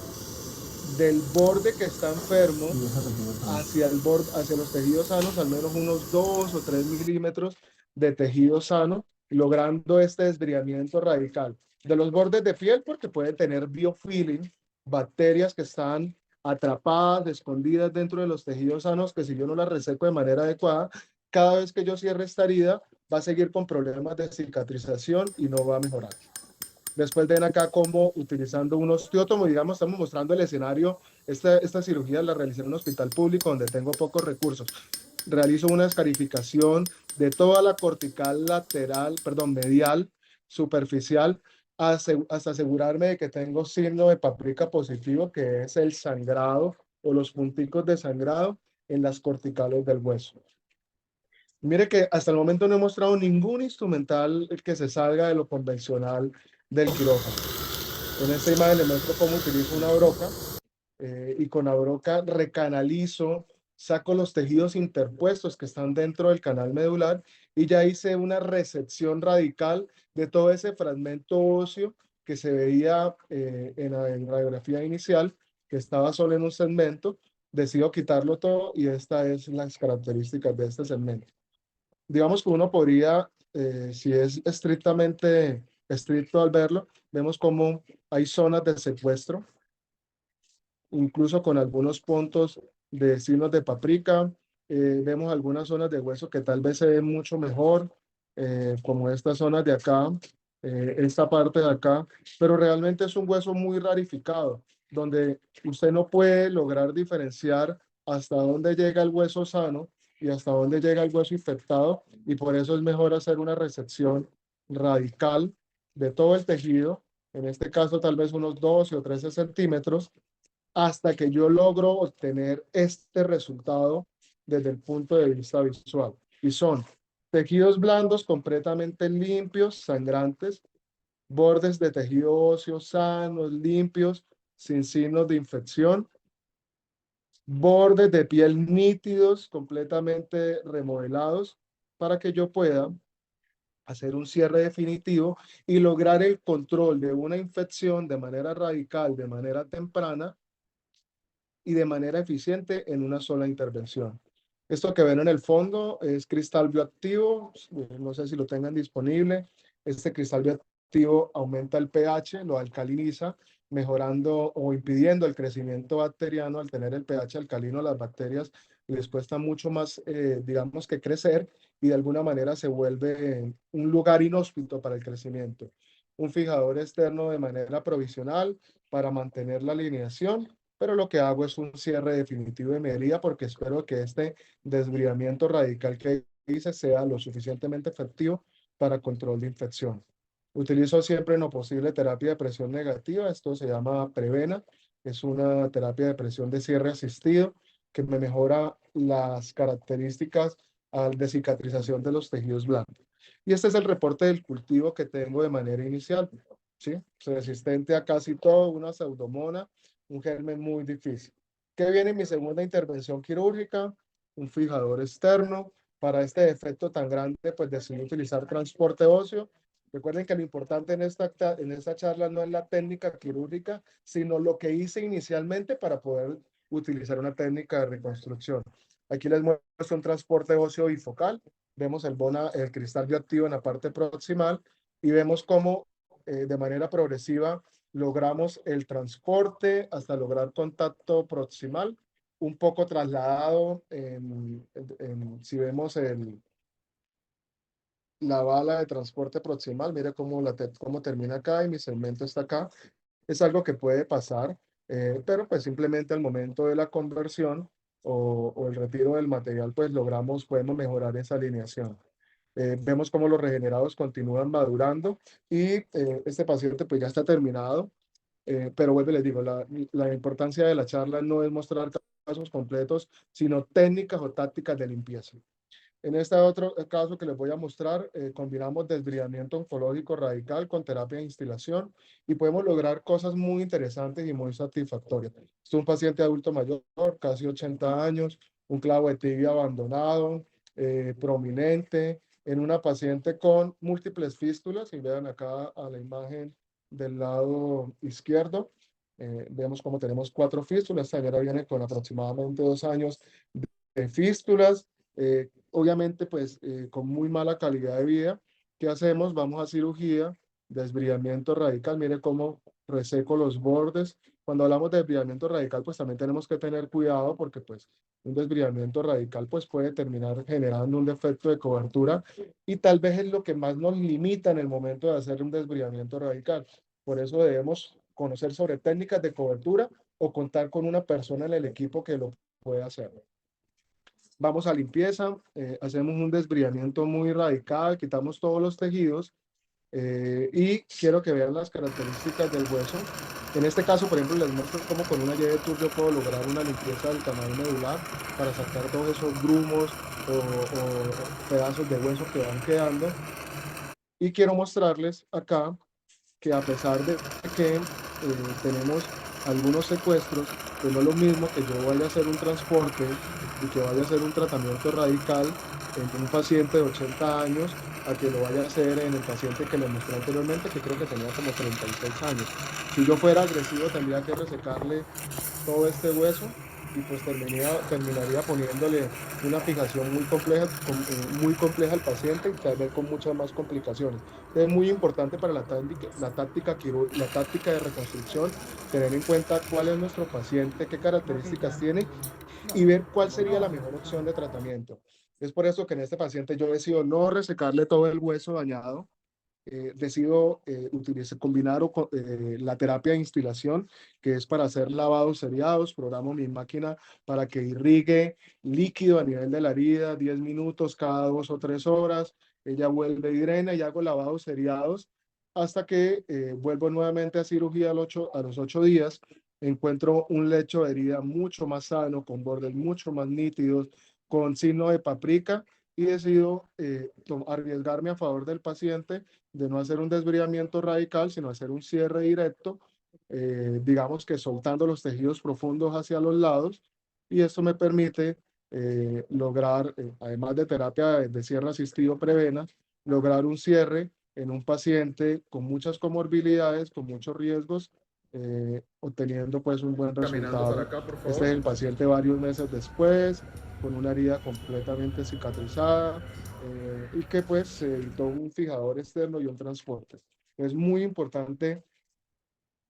del borde que está enfermo hacia los tejidos sanos, al menos unos 2 o 3 milímetros de tejido sano, logrando este desbridamiento radical. De los bordes de piel, porque pueden tener biofilm, bacterias que están atrapadas, escondidas dentro de los tejidos sanos, que si yo no las reseco de manera adecuada, cada vez que yo cierre esta herida, va a seguir con problemas de cicatrización y no va a mejorar. Después ven acá cómo utilizando un osteótomo, digamos, estamos mostrando el escenario. Esta cirugía la realicé en un hospital público donde tengo pocos recursos. Realizo una escarificación de toda la cortical lateral, perdón, medial, superficial, hasta asegurarme de que tengo signo de Paprika positivo, que es el sangrado o los punticos de sangrado en las corticales del hueso. Mire que hasta el momento no he mostrado ningún instrumental que se salga de lo convencional del quirófano. En esta imagen les muestro cómo utilizo una broca y con la broca recanalizo, saco los tejidos interpuestos que están dentro del canal medular y ya hice una resección radical de todo ese fragmento óseo que se veía en la radiografía inicial, que estaba solo en un segmento. Decido quitarlo todo y estas es las características de este segmento. Digamos que uno podría, si es estrictamente estricto al verlo, vemos como hay zonas de secuestro, incluso con algunos puntos de signos de Paprika. Vemos algunas zonas de hueso que tal vez se ven mucho mejor, como estas zonas de acá, esta parte de acá, pero realmente es un hueso muy rarificado, donde usted no puede lograr diferenciar hasta dónde llega el hueso sano y hasta dónde llega el hueso infectado, y por eso es mejor hacer una resección radical de todo el tejido, en este caso tal vez unos 12 o 13 centímetros, hasta que yo logro obtener este resultado desde el punto de vista visual. Y son tejidos blandos completamente limpios, sangrantes, bordes de tejido óseo sanos, limpios, sin signos de infección. bordes de piel nítidos, completamente remodelados, para que yo pueda hacer un cierre definitivo y lograr el control de una infección de manera radical, de manera temprana y de manera eficiente en una sola intervención. Esto que ven en el fondo es cristal bioactivo, no sé si lo tengan disponible. Este cristal bioactivo aumenta el pH, lo alcaliniza, mejorando o impidiendo el crecimiento bacteriano. Al tener el pH alcalino, las bacterias les cuesta mucho más, digamos, que crecer, y de alguna manera se vuelve un lugar inhóspito para el crecimiento. Un fijador externo de manera provisional para mantener la alineación, pero lo que hago es un cierre definitivo de mi herida porque espero que este desbridamiento radical que hice sea lo suficientemente efectivo para control de infección. Utilizo siempre en lo posible terapia de presión negativa. Esto se llama Prevena. Es una terapia de presión de cierre asistido que me mejora las características de cicatrización de los tejidos blandos. Y este es el reporte del cultivo que tengo de manera inicial, ¿sí? Resistente a casi todo, una pseudomona, un germen muy difícil. ¿Qué viene en mi segunda intervención quirúrgica? Un fijador externo. Para este defecto tan grande, pues decidí utilizar transporte óseo. Recuerden que lo importante en esta charla no es la técnica quirúrgica, sino lo que hice inicialmente para poder utilizar una técnica de reconstrucción. Aquí les muestro un transporte óseo bifocal. Vemos el cristal bioactivo en la parte proximal y vemos cómo de manera progresiva logramos el transporte hasta lograr contacto proximal, un poco trasladado si vemos la bala de transporte proximal, mire cómo termina acá y mi segmento está acá. Es algo que puede pasar, pero pues simplemente al momento de la conversión o el retiro del material, pues podemos mejorar esa alineación. Vemos cómo los regenerados continúan madurando y este paciente pues ya está terminado. Pero vuelvo y les digo, la importancia de la charla no es mostrar casos completos, sino técnicas o tácticas de limpieza. En este otro caso que les voy a mostrar, combinamos desbridamiento oncológico radical con terapia de instilación y podemos lograr cosas muy interesantes y muy satisfactorias. Este es un paciente adulto mayor, casi 80 años, un clavo de tibia abandonado, prominente, en una paciente con múltiples fístulas, y vean acá a la imagen del lado izquierdo, vemos cómo tenemos 4 fístulas. Esta señora viene con aproximadamente 2 años de fístulas, obviamente pues con muy mala calidad de vida. ¿Qué hacemos? Vamos a cirugía, desbridamiento radical. Mire cómo reseco los bordes. Cuando hablamos de desbridamiento radical, pues también tenemos que tener cuidado porque pues un desbridamiento radical pues puede terminar generando un defecto de cobertura y tal vez es lo que más nos limita en el momento de hacer un desbridamiento radical. Por eso debemos conocer sobre técnicas de cobertura o contar con una persona en el equipo que lo pueda hacer. Vamos a limpieza, hacemos un desbridamiento muy radical, quitamos todos los tejidos y quiero que vean las características del hueso. En este caso, por ejemplo, les muestro cómo con una llave de tour yo puedo lograr una limpieza del canal medular para sacar todos esos grumos o pedazos de hueso que van quedando. Y quiero mostrarles acá que a pesar de que tenemos algunos secuestros, pues no es lo mismo que yo vaya a hacer un transporte y que vaya a hacer un tratamiento radical en un paciente de 80 años a que lo vaya a hacer en el paciente que le mostré anteriormente, que creo que tenía como 36 años. Si yo fuera agresivo, tendría que resecarle todo este hueso y pues terminaría poniéndole una fijación muy compleja al paciente y tal vez con muchas más complicaciones. Es muy importante para la táctica de reconstrucción tener en cuenta cuál es nuestro paciente, qué características tiene y ver cuál sería la mejor opción de tratamiento. Es por eso que en este paciente yo decido no resecarle todo el hueso dañado, decido combinar la terapia de instilación, que es para hacer lavados seriados. Programo mi máquina para que irrigue líquido a nivel de la herida, 10 minutos cada 2 o 3 horas. Ella vuelve y drena y hago lavados seriados hasta que vuelvo nuevamente a cirugía a los 8 días. Encuentro un lecho de herida mucho más sano, con bordes mucho más nítidos, con signo de paprika, y decido arriesgarme a favor del paciente de no hacer un desbridamiento radical, sino hacer un cierre directo, digamos que soltando los tejidos profundos hacia los lados y esto me permite lograr, además de terapia de cierre asistido prevena, lograr un cierre en un paciente con muchas comorbilidades, con muchos riesgos, obteniendo pues un buen resultado. Para acá, por favor. Este es el paciente varios meses después, con una herida completamente cicatrizada, y que pues se evitó un fijador externo y un transporte. Es muy importante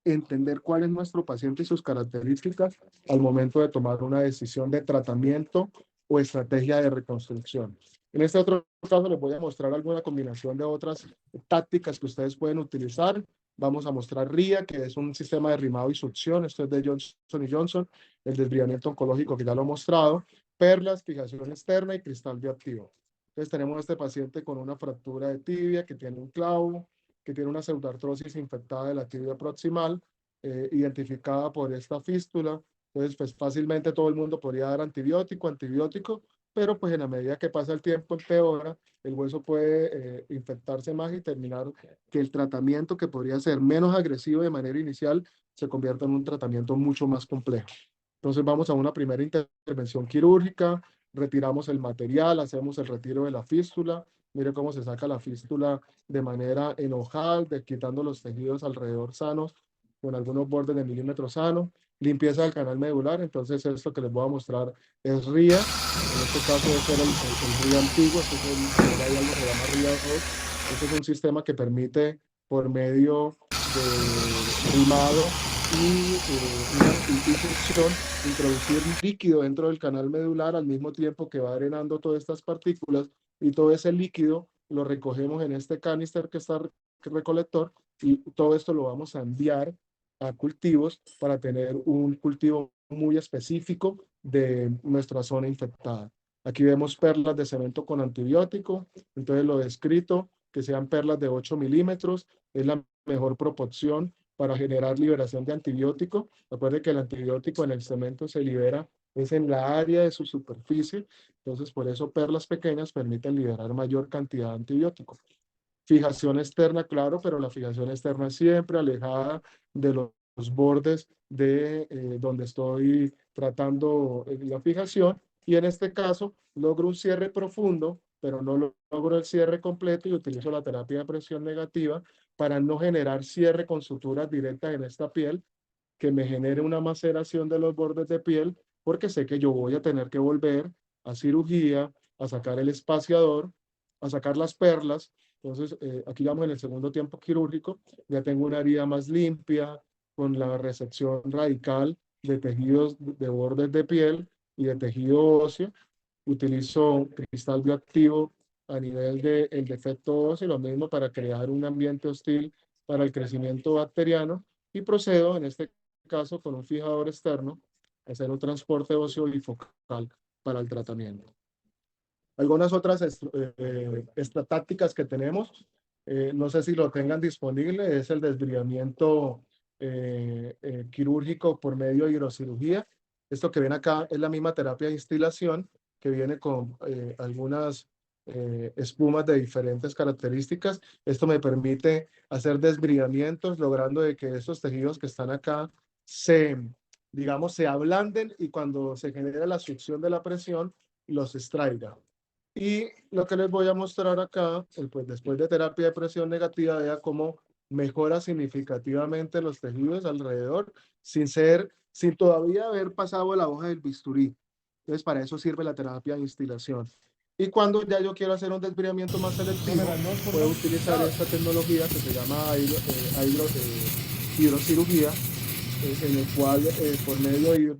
entender cuál es nuestro paciente y sus características al momento de tomar una decisión de tratamiento o estrategia de reconstrucción. En este otro caso les voy a mostrar alguna combinación de otras tácticas que ustedes pueden utilizar. Vamos a mostrar RIA, que es un sistema de rimado y succión. Esto es de Johnson & Johnson, el desbridamiento oncológico que ya lo he mostrado. Perlas, fijación externa y cristal bioactivo. Entonces tenemos este paciente con una fractura de tibia que tiene un clavo, que tiene una pseudoartrosis infectada de la tibia proximal, identificada por esta fístula. Entonces, pues fácilmente todo el mundo podría dar antibiótico, pero pues en la medida que pasa el tiempo empeora, el hueso puede infectarse más y terminar que el tratamiento que podría ser menos agresivo de manera inicial se convierta en un tratamiento mucho más complejo. Entonces vamos a una primera intervención quirúrgica, retiramos el material, hacemos el retiro de la fístula. Mire cómo se saca la fístula de manera en ojal, quitando los tejidos alrededor sanos, con algunos bordes de milímetro sano. Limpieza del canal medular. Entonces esto que les voy a mostrar es RIA. En este caso este era el RIA antiguo. Este es hay algo que se llama RIA 2. Este es un sistema que permite, por medio de rimado y una succión, introducir líquido dentro del canal medular al mismo tiempo que va drenando todas estas partículas, y todo ese líquido lo recogemos en este canister que está recolector, y todo esto lo vamos a enviar a cultivos para tener un cultivo muy específico de nuestra zona infectada. Aquí vemos perlas de cemento con antibiótico. Entonces lo descrito, que sean perlas de 8 milímetros, es la mejor proporción para generar liberación de antibiótico. Recuerde que el antibiótico en el cemento se libera es en la área de su superficie. Entonces, por eso perlas pequeñas permiten liberar mayor cantidad de antibiótico. Fijación externa, claro, pero la fijación externa es siempre alejada de los bordes de donde estoy tratando la fijación. Y en este caso, logro un cierre profundo, pero no logro el cierre completo, y utilizo la terapia de presión negativa para no generar cierre con suturas directas en esta piel, que me genere una maceración de los bordes de piel, porque sé que yo voy a tener que volver a cirugía, a sacar el espaciador, a sacar las perlas. Entonces, aquí vamos en el segundo tiempo quirúrgico, ya tengo una herida más limpia, con la resección radical de tejidos de bordes de piel y de tejido óseo. Utilizo cristal bioactivo a nivel del defecto óseo, lo mismo para crear un ambiente hostil para el crecimiento bacteriano, y procedo, en este caso, con un fijador externo, a hacer un transporte óseo bifocal para el tratamiento. Algunas otras tácticas que tenemos, no sé si lo tengan disponible, es el desbridamiento quirúrgico por medio de hidrocirugía. Esto que ven acá es la misma terapia de instilación, que viene con algunas espumas de diferentes características. Esto me permite hacer desbridamientos, logrando de que estos tejidos que están acá digamos, se ablanden, y cuando se genera la succión de la presión, los extraiga. Y lo que les voy a mostrar acá, pues después de terapia de presión negativa, vea cómo mejora significativamente los tejidos alrededor, sin todavía haber pasado la hoja del bisturí. Entonces, para eso sirve la terapia de instilación. Y cuando ya yo quiero hacer un desbridamiento más selectivo, puedo utilizar esta tecnología que se llama hidrocirugía, en el cual, por medio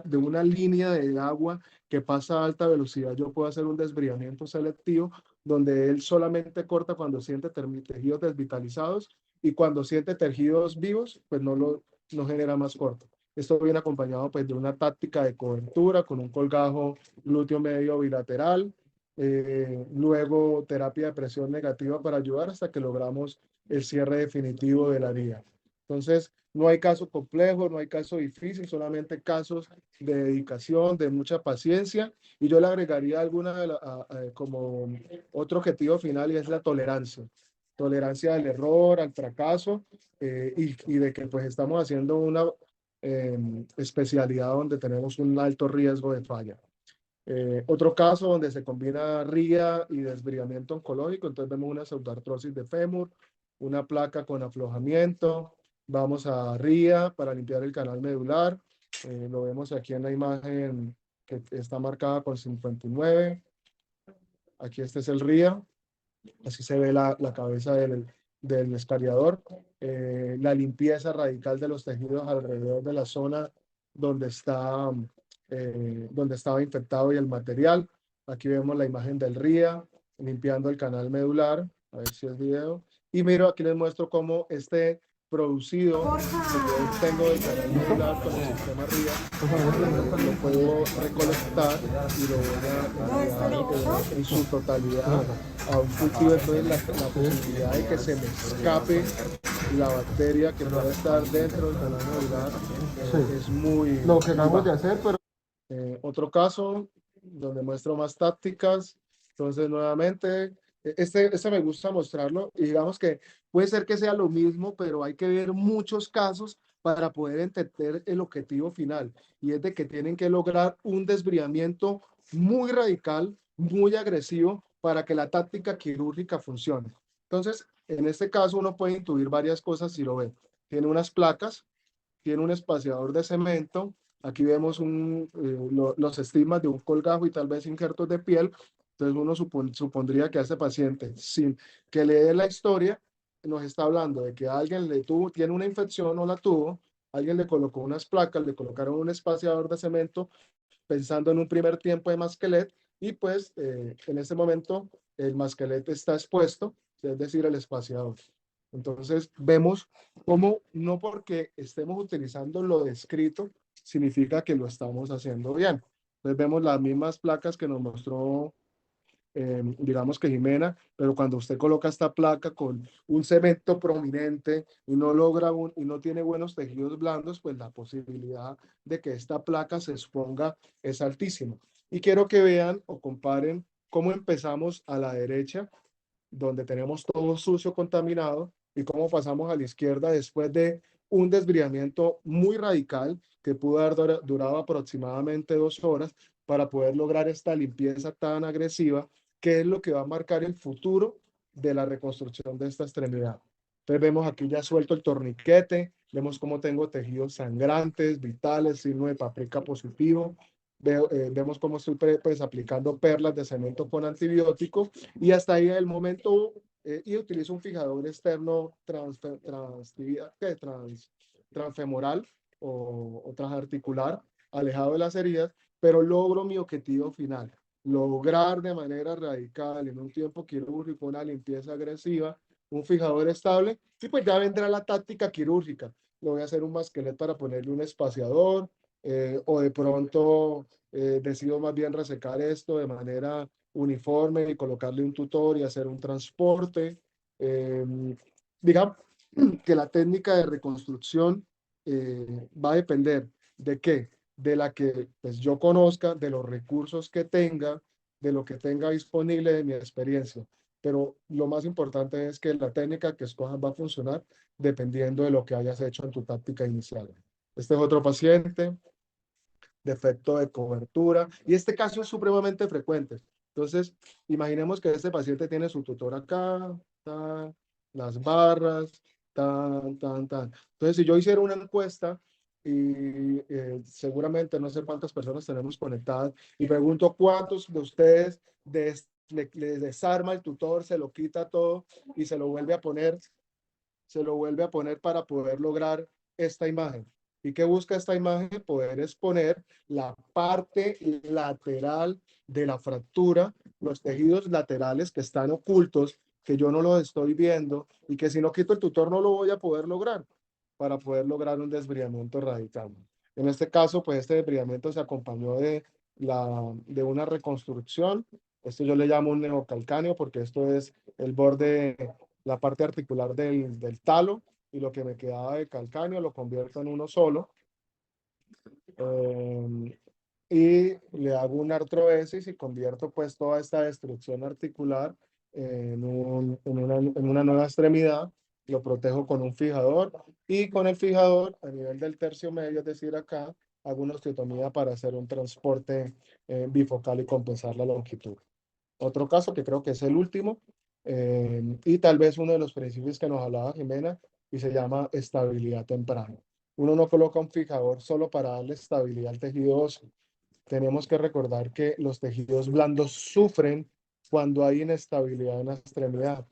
de una línea de agua que pasa a alta velocidad, yo puedo hacer un desbridamiento selectivo, donde él solamente corta cuando siente tejidos desvitalizados, y cuando siente tejidos vivos, pues no genera más corte. Esto viene acompañado pues de una táctica de cobertura con un colgajo glúteo medio bilateral, luego terapia de presión negativa para ayudar hasta que logramos el cierre definitivo de la herida. Entonces, no hay caso complejo, no hay caso difícil, solamente casos de dedicación, de mucha paciencia. Y yo le agregaría como otro objetivo final, y es la tolerancia. Tolerancia al error, al fracaso, y de que pues estamos haciendo especialidad donde tenemos un alto riesgo de falla. Otro caso donde se combina RIA y desbridamiento oncológico, entonces vemos una pseudoartrosis de fémur, una placa con aflojamiento, vamos a RIA para limpiar el canal medular, lo vemos aquí en la imagen que está marcada con 59, aquí este es el RIA, así se ve la cabeza del escariador, la limpieza radical de los tejidos alrededor de la zona donde estaba infectado y el material. Aquí vemos la imagen del RIA limpiando el canal medular, a ver si es video. Y miro, aquí les muestro cómo producido que yo tengo del canal medular con el sistema RIA, lo puedo recolectar y lo voy a enviar en su totalidad a un cultivo. Entonces la posibilidad de que se me escape la bacteria que pueda estar dentro del canal medular es muy... Lo que acabamos de hacer, pero... otro caso donde muestro más tácticas. Entonces, nuevamente, este me gusta mostrarlo y digamos que puede ser que sea lo mismo, pero hay que ver muchos casos para poder entender el objetivo final. Y es de que tienen que lograr un desbridamiento muy radical, muy agresivo, para que la táctica quirúrgica funcione. Entonces, en este caso, uno puede intuir varias cosas si lo ve. Tiene unas placas, tiene un espaciador de cemento. Aquí vemos los estigmas de un colgajo y tal vez injertos de piel. Entonces uno supondría que a ese paciente, sin que le dé la historia, nos está hablando de que alguien tiene una infección o la tuvo, alguien le colocó unas placas, le colocaron un espaciador de cemento, pensando en un primer tiempo de masquelet, y pues en ese momento el masquelet está expuesto, es decir, el espaciador. Entonces vemos cómo no porque estemos utilizando lo descrito significa que lo estamos haciendo bien. Entonces vemos las mismas placas que nos mostró, digamos que Jimena, pero cuando usted coloca esta placa con un cemento prominente y no logra y no tiene buenos tejidos blandos, pues la posibilidad de que esta placa se exponga es altísima. Y quiero que vean o comparen cómo empezamos a la derecha, donde tenemos todo sucio, contaminado, y cómo pasamos a la izquierda después de un desbridamiento muy radical que pudo haber durado aproximadamente 2 horas para poder lograr esta limpieza tan agresiva, que es lo que va a marcar el futuro de la reconstrucción de esta extremidad. Entonces vemos aquí ya suelto el torniquete, vemos cómo tengo tejidos sangrantes, vitales, signo de paprika positivo, vemos cómo estoy pues, aplicando perlas de cemento con antibiótico, y hasta ahí el momento, y utilizo un fijador externo transfemoral o transarticular, alejado de las heridas, pero logro mi objetivo final, lograr de manera radical en un tiempo quirúrgico una limpieza agresiva, un fijador estable, y pues ya vendrá la táctica quirúrgica. Lo voy a hacer un masquelet para ponerle un espaciador, o de pronto decido más bien resecar esto de manera uniforme y colocarle un tutor y hacer un transporte. Digamos que la técnica de reconstrucción va a depender de qué, de la que pues, yo conozca, de los recursos que tenga, de lo que tenga disponible, de mi experiencia. Pero lo más importante es que la técnica que escojas va a funcionar dependiendo de lo que hayas hecho en tu táctica inicial. Este es otro paciente, defecto de cobertura, y este caso es supremamente frecuente. Entonces, imaginemos que este paciente tiene su tutor acá, las barras, tan. Entonces, si yo hiciera una encuesta y seguramente no sé cuántas personas tenemos conectadas, y pregunto cuántos de ustedes le desarma el tutor, se lo quita todo y se lo vuelve a poner para poder lograr esta imagen. ¿Y qué busca esta imagen? Poder exponer la parte lateral de la fractura, los tejidos laterales que están ocultos, que yo no los estoy viendo, y que si no quito el tutor no lo voy a poder lograr, para poder lograr un desbridamiento radical. En este caso, pues este desbridamiento se acompañó de una reconstrucción. Esto yo le llamo un neocalcáneo, porque esto es el borde, la parte articular del talo, y lo que me quedaba de calcáneo lo convierto en uno solo. Y le hago una artrodesis y convierto pues toda esta destrucción articular en una nueva extremidad, lo protejo con un fijador y con el fijador a nivel del tercio medio, es decir, acá hago una osteotomía para hacer un transporte bifocal y compensar la longitud. Otro caso que creo que es el último y tal vez uno de los principios que nos hablaba Jimena y se llama estabilidad temprana. Uno no coloca un fijador solo para darle estabilidad al tejido óseo. Tenemos que recordar que los tejidos blandos sufren cuando hay inestabilidad en la extremidad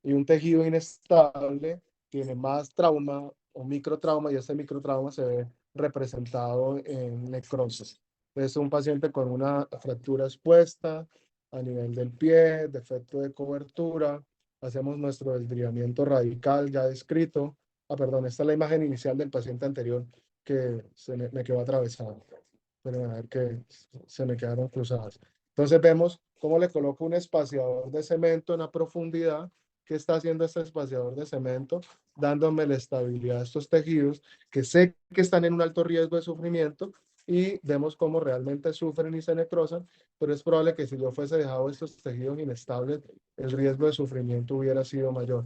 y un tejido inestable tiene más trauma o microtrauma y este microtrauma se ve representado en necrosis. Es un paciente con una fractura expuesta a nivel del pie, defecto de cobertura, hacemos nuestro desbridamiento radical ya descrito. Perdón, esta es la imagen inicial del paciente anterior que me quedó atravesado. Pero a ver que se me quedaron cruzadas. Entonces vemos cómo le coloco un espaciador de cemento en la profundidad. ¿Qué está haciendo este espaciador de cemento? Dándome la estabilidad a estos tejidos que sé que están en un alto riesgo de sufrimiento y vemos cómo realmente sufren y se necrosan, pero es probable que si yo fuese dejado estos tejidos inestables, el riesgo de sufrimiento hubiera sido mayor.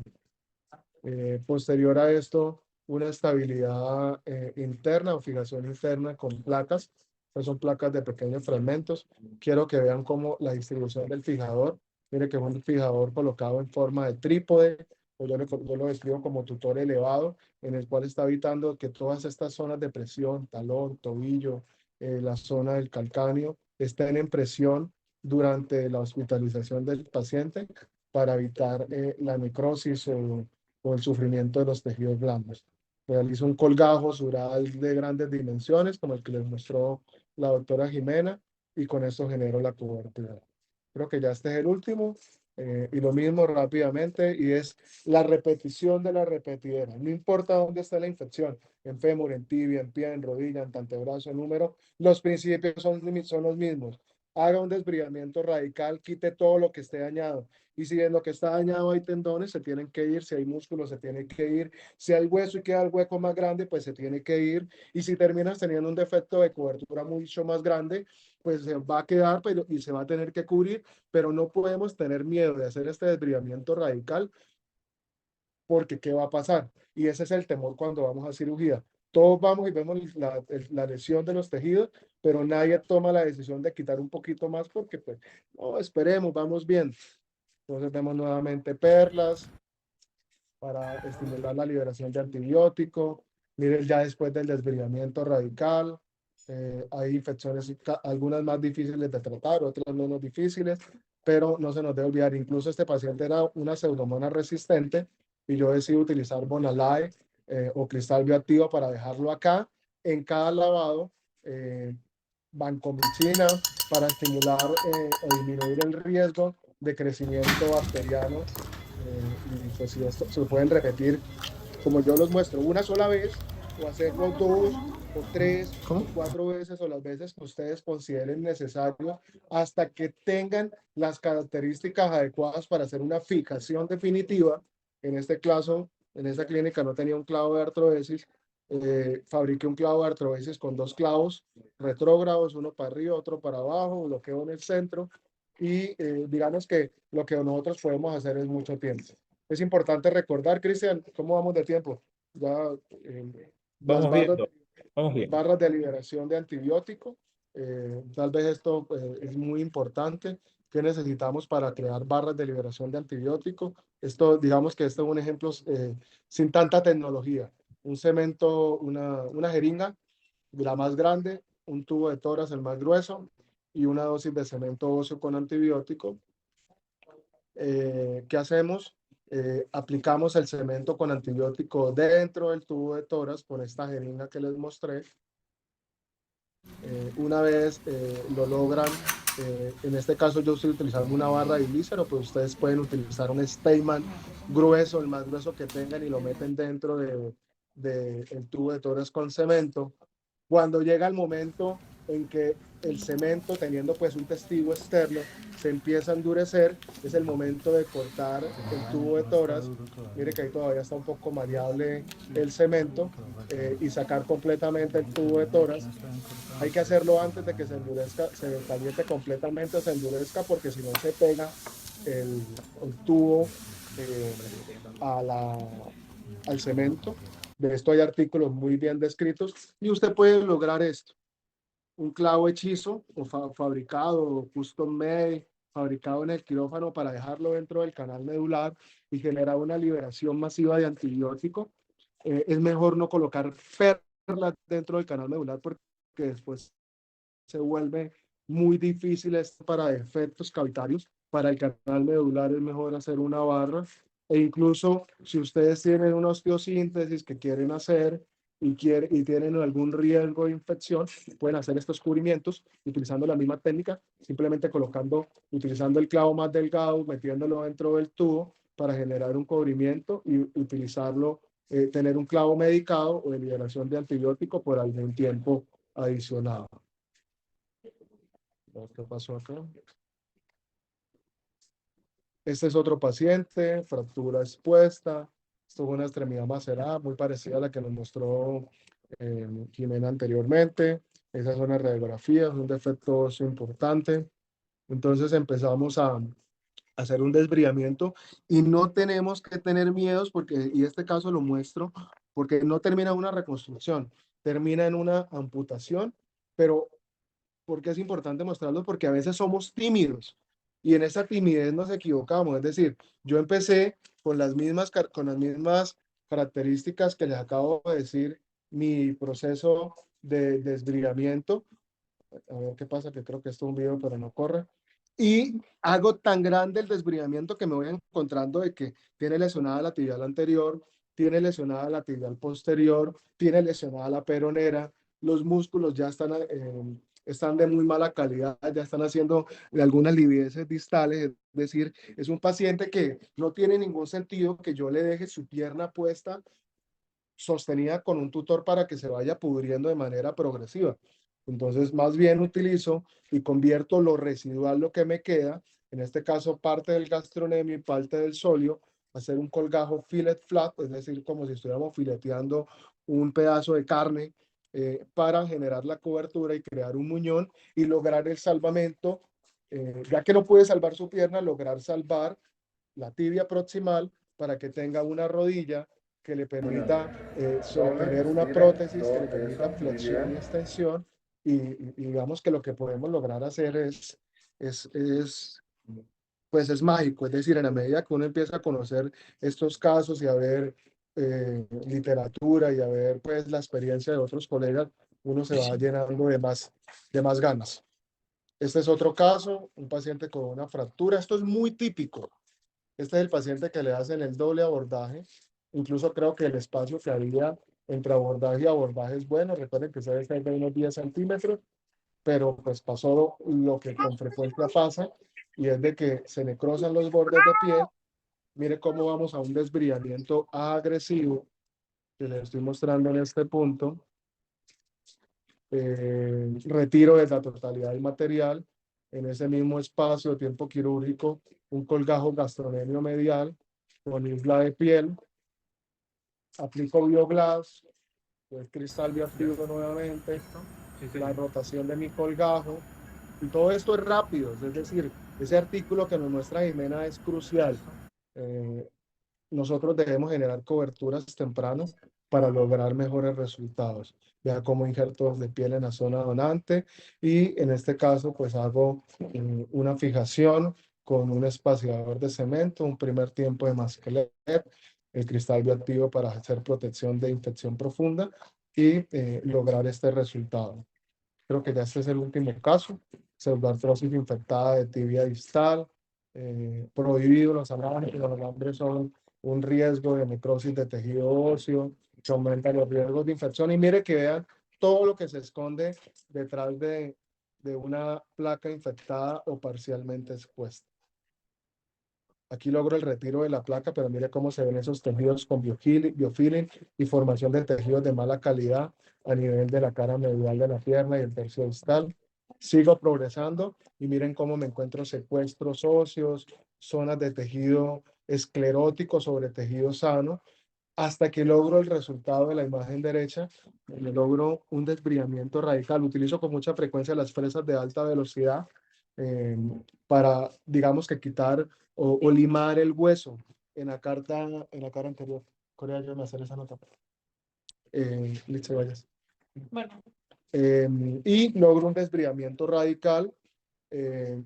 Posterior a esto, una estabilidad interna o fijación interna con placas. Estas son placas de pequeños fragmentos. Quiero que vean cómo la distribución del fijador. Mire que es un fijador colocado en forma de trípode, o yo lo describo como tutor elevado, en el cual está evitando que todas estas zonas de presión, talón, tobillo, la zona del calcáneo, estén en presión durante la hospitalización del paciente para evitar la necrosis o el sufrimiento de los tejidos blandos. Realizo un colgajo sural de grandes dimensiones, como el que les mostró la doctora Jimena, y con esto genero la cobertura. Creo que ya este es el último, y lo mismo rápidamente, y es la repetición de la repetidera. No importa dónde está la infección, en fémur, en tibia, en pie, en rodilla, en antebrazo, en húmero, los principios son los mismos. Haga un desbridamiento radical, quite todo lo que esté dañado. Y si en lo que está dañado hay tendones, se tienen que ir. Si hay músculos, se tiene que ir. Si hay hueso y queda el hueco más grande, pues se tiene que ir. Y si terminas teniendo un defecto de cobertura mucho más grande, pues se va a quedar y se va a tener que cubrir. Pero no podemos tener miedo de hacer este desbridamiento radical porque ¿qué va a pasar? Y ese es el temor cuando vamos a cirugía. Todos vamos y vemos la lesión de los tejidos, pero nadie toma la decisión de quitar un poquito más porque, pues, no, esperemos, vamos bien. Entonces vemos nuevamente perlas para estimular la liberación de antibiótico. Miren, ya después del desbridamiento radical, hay infecciones, algunas más difíciles de tratar, otras menos difíciles, pero no se nos debe olvidar, incluso este paciente era una pseudomonas resistente y yo decidí utilizar Bonalae o cristal bioactivo para dejarlo acá en cada lavado. Vancomicina para estimular o disminuir el riesgo de crecimiento bacteriano. Y pues si esto se pueden repetir como yo los muestro una sola vez o hacerlo 2 o 3 o 4 veces o las veces que ustedes consideren necesario hasta que tengan las características adecuadas para hacer una fijación definitiva. En este caso, en esta clínica no tenía un clavo de artrodesis. Fabriqué un clavo de artrodesis con 2 clavos retrógrados, uno para arriba, otro para abajo, bloqueo en el centro y digamos que lo que nosotros podemos hacer es mucho tiempo. Es importante recordar, Cristian, ¿cómo vamos de tiempo? Ya las Vamos bien. barras de liberación de antibiótico, tal vez esto es muy importante. ¿Qué necesitamos para crear barras de liberación de antibiótico? Esto, digamos que esto es un ejemplo sin tanta tecnología. Un cemento, una jeringa, la más grande, un tubo de toras, el más grueso, y una dosis de cemento óseo con antibiótico. ¿Qué hacemos? Aplicamos el cemento con antibiótico dentro del tubo de toras con esta jeringa que les mostré. Una vez lo logran, en este caso yo estoy utilizando una barra de ilícero, pues ustedes pueden utilizar un Steinman grueso, el más grueso que tengan, y lo meten dentro del tubo de toras con cemento. Cuando llega el momento en que el cemento, teniendo pues un testigo externo, se empieza a endurecer, es el momento de cortar el tubo de toras. Mire que ahí todavía está un poco maleable el cemento, y sacar completamente el tubo de toras. Hay que hacerlo antes de que se endurezca, se caliente completamente o se endurezca, porque si no se pega el tubo a al cemento. De esto hay artículos muy bien descritos y usted puede lograr esto. Un clavo hechizo o fabricado o custom made, fabricado en el quirófano para dejarlo dentro del canal medular y generar una liberación masiva de antibiótico. Es mejor no colocar perlas dentro del canal medular porque después se vuelve muy difícil esto para efectos cavitarios. Para el canal medular es mejor hacer una barra, e incluso si ustedes tienen una osteosíntesis que quieren hacer y tienen algún riesgo de infección, pueden hacer estos cubrimientos utilizando la misma técnica, simplemente utilizando el clavo más delgado, metiéndolo dentro del tubo para generar un cubrimiento y utilizarlo, tener un clavo medicado o de liberación de antibiótico por algún tiempo adicional. ¿Qué pasó acá? Este es otro paciente, fractura expuesta. Esto es una extremidad macerada, muy parecida a la que nos mostró Jimena anteriormente. Esas son las radiografías, un defecto óseo importante. Entonces empezamos a hacer un desbriamiento y no tenemos que tener miedos porque, y este caso lo muestro, porque no termina en una reconstrucción, termina en una amputación, pero ¿por qué es importante mostrarlo? Porque a veces somos tímidos y en esa timidez nos equivocamos. Es decir, yo empecé con las mismas características que les acabo de decir, mi proceso de desbrigamiento. A ver qué pasa, que creo que esto es un video, pero no corre. Y hago tan grande el desbridamiento que me voy encontrando de que tiene lesionada la tibial anterior, tiene lesionada la tibial posterior, tiene lesionada la peronera, los músculos ya están de muy mala calidad, ya están haciendo algunas livideces distales, es decir, es un paciente que no tiene ningún sentido que yo le deje su pierna puesta, sostenida con un tutor para que se vaya pudriendo de manera progresiva. Entonces, más bien utilizo y convierto lo residual, lo que me queda, en este caso parte del gastronemio y parte del sóleo, hacer un colgajo fillet flat, es decir, como si estuviéramos fileteando un pedazo de carne para generar la cobertura y crear un muñón y lograr el salvamento, ya que no puede salvar su pierna, lograr salvar la tibia proximal para que tenga una rodilla que le permita tener una prótesis que le permita flexión y extensión y digamos que lo que podemos lograr hacer pues es mágico, es decir, en la medida que uno empieza a conocer estos casos y a ver literatura y a ver pues la experiencia de otros colegas, uno se va llenando de más ganas. Este es otro caso, un paciente con una fractura, esto es muy típico. Este es el paciente que le hacen el doble abordaje. Incluso creo que el espacio que había entre abordaje y abordaje es bueno. Recuerden que se debe ser de unos 10 centímetros, pero pues pasó lo que con frecuencia pasa, y es de que se necrosan los bordes de piel. Mire cómo vamos a un desbridamiento agresivo, que les estoy mostrando en este punto. Retiro de la totalidad del material. En ese mismo espacio, tiempo quirúrgico, un colgajo gastronemio medial con isla de piel. Aplico BioGlass, el cristal bioactivo nuevamente, la rotación de mi colgajo. Y todo esto es rápido, es decir, ese artículo que nos muestra Jimena es crucial. Nosotros debemos generar coberturas temprano para lograr mejores resultados. Ya como injertos de piel en la zona donante y en este caso pues hago una fijación con un espaciador de cemento, un primer tiempo de masquelet, el cristal bioactivo para hacer protección de infección profunda y lograr este resultado. Creo que ya este es el último caso, pseudoartrosis infectada de tibia distal, prohibido los alambres son un riesgo de necrosis de tejido óseo, que aumenta los riesgos de infección. Y mire que vean todo lo que se esconde detrás de una placa infectada o parcialmente expuesta. Aquí logro el retiro de la placa, pero mire cómo se ven esos tejidos con biofilm y formación de tejidos de mala calidad a nivel de la cara medial de la pierna y el tercio distal. Sigo progresando y miren cómo me encuentro secuestros óseos, zonas de tejido esclerótico sobre tejido sano, hasta que logro el resultado de la imagen derecha, donde logro un desbridamiento radical. Utilizo con mucha frecuencia las fresas de alta velocidad para, digamos que quitar o limar el hueso en la cara anterior. Corea, ayúdame a hacer esa nota. Listo, vayas. Bueno, Y logro un desbridamiento radical,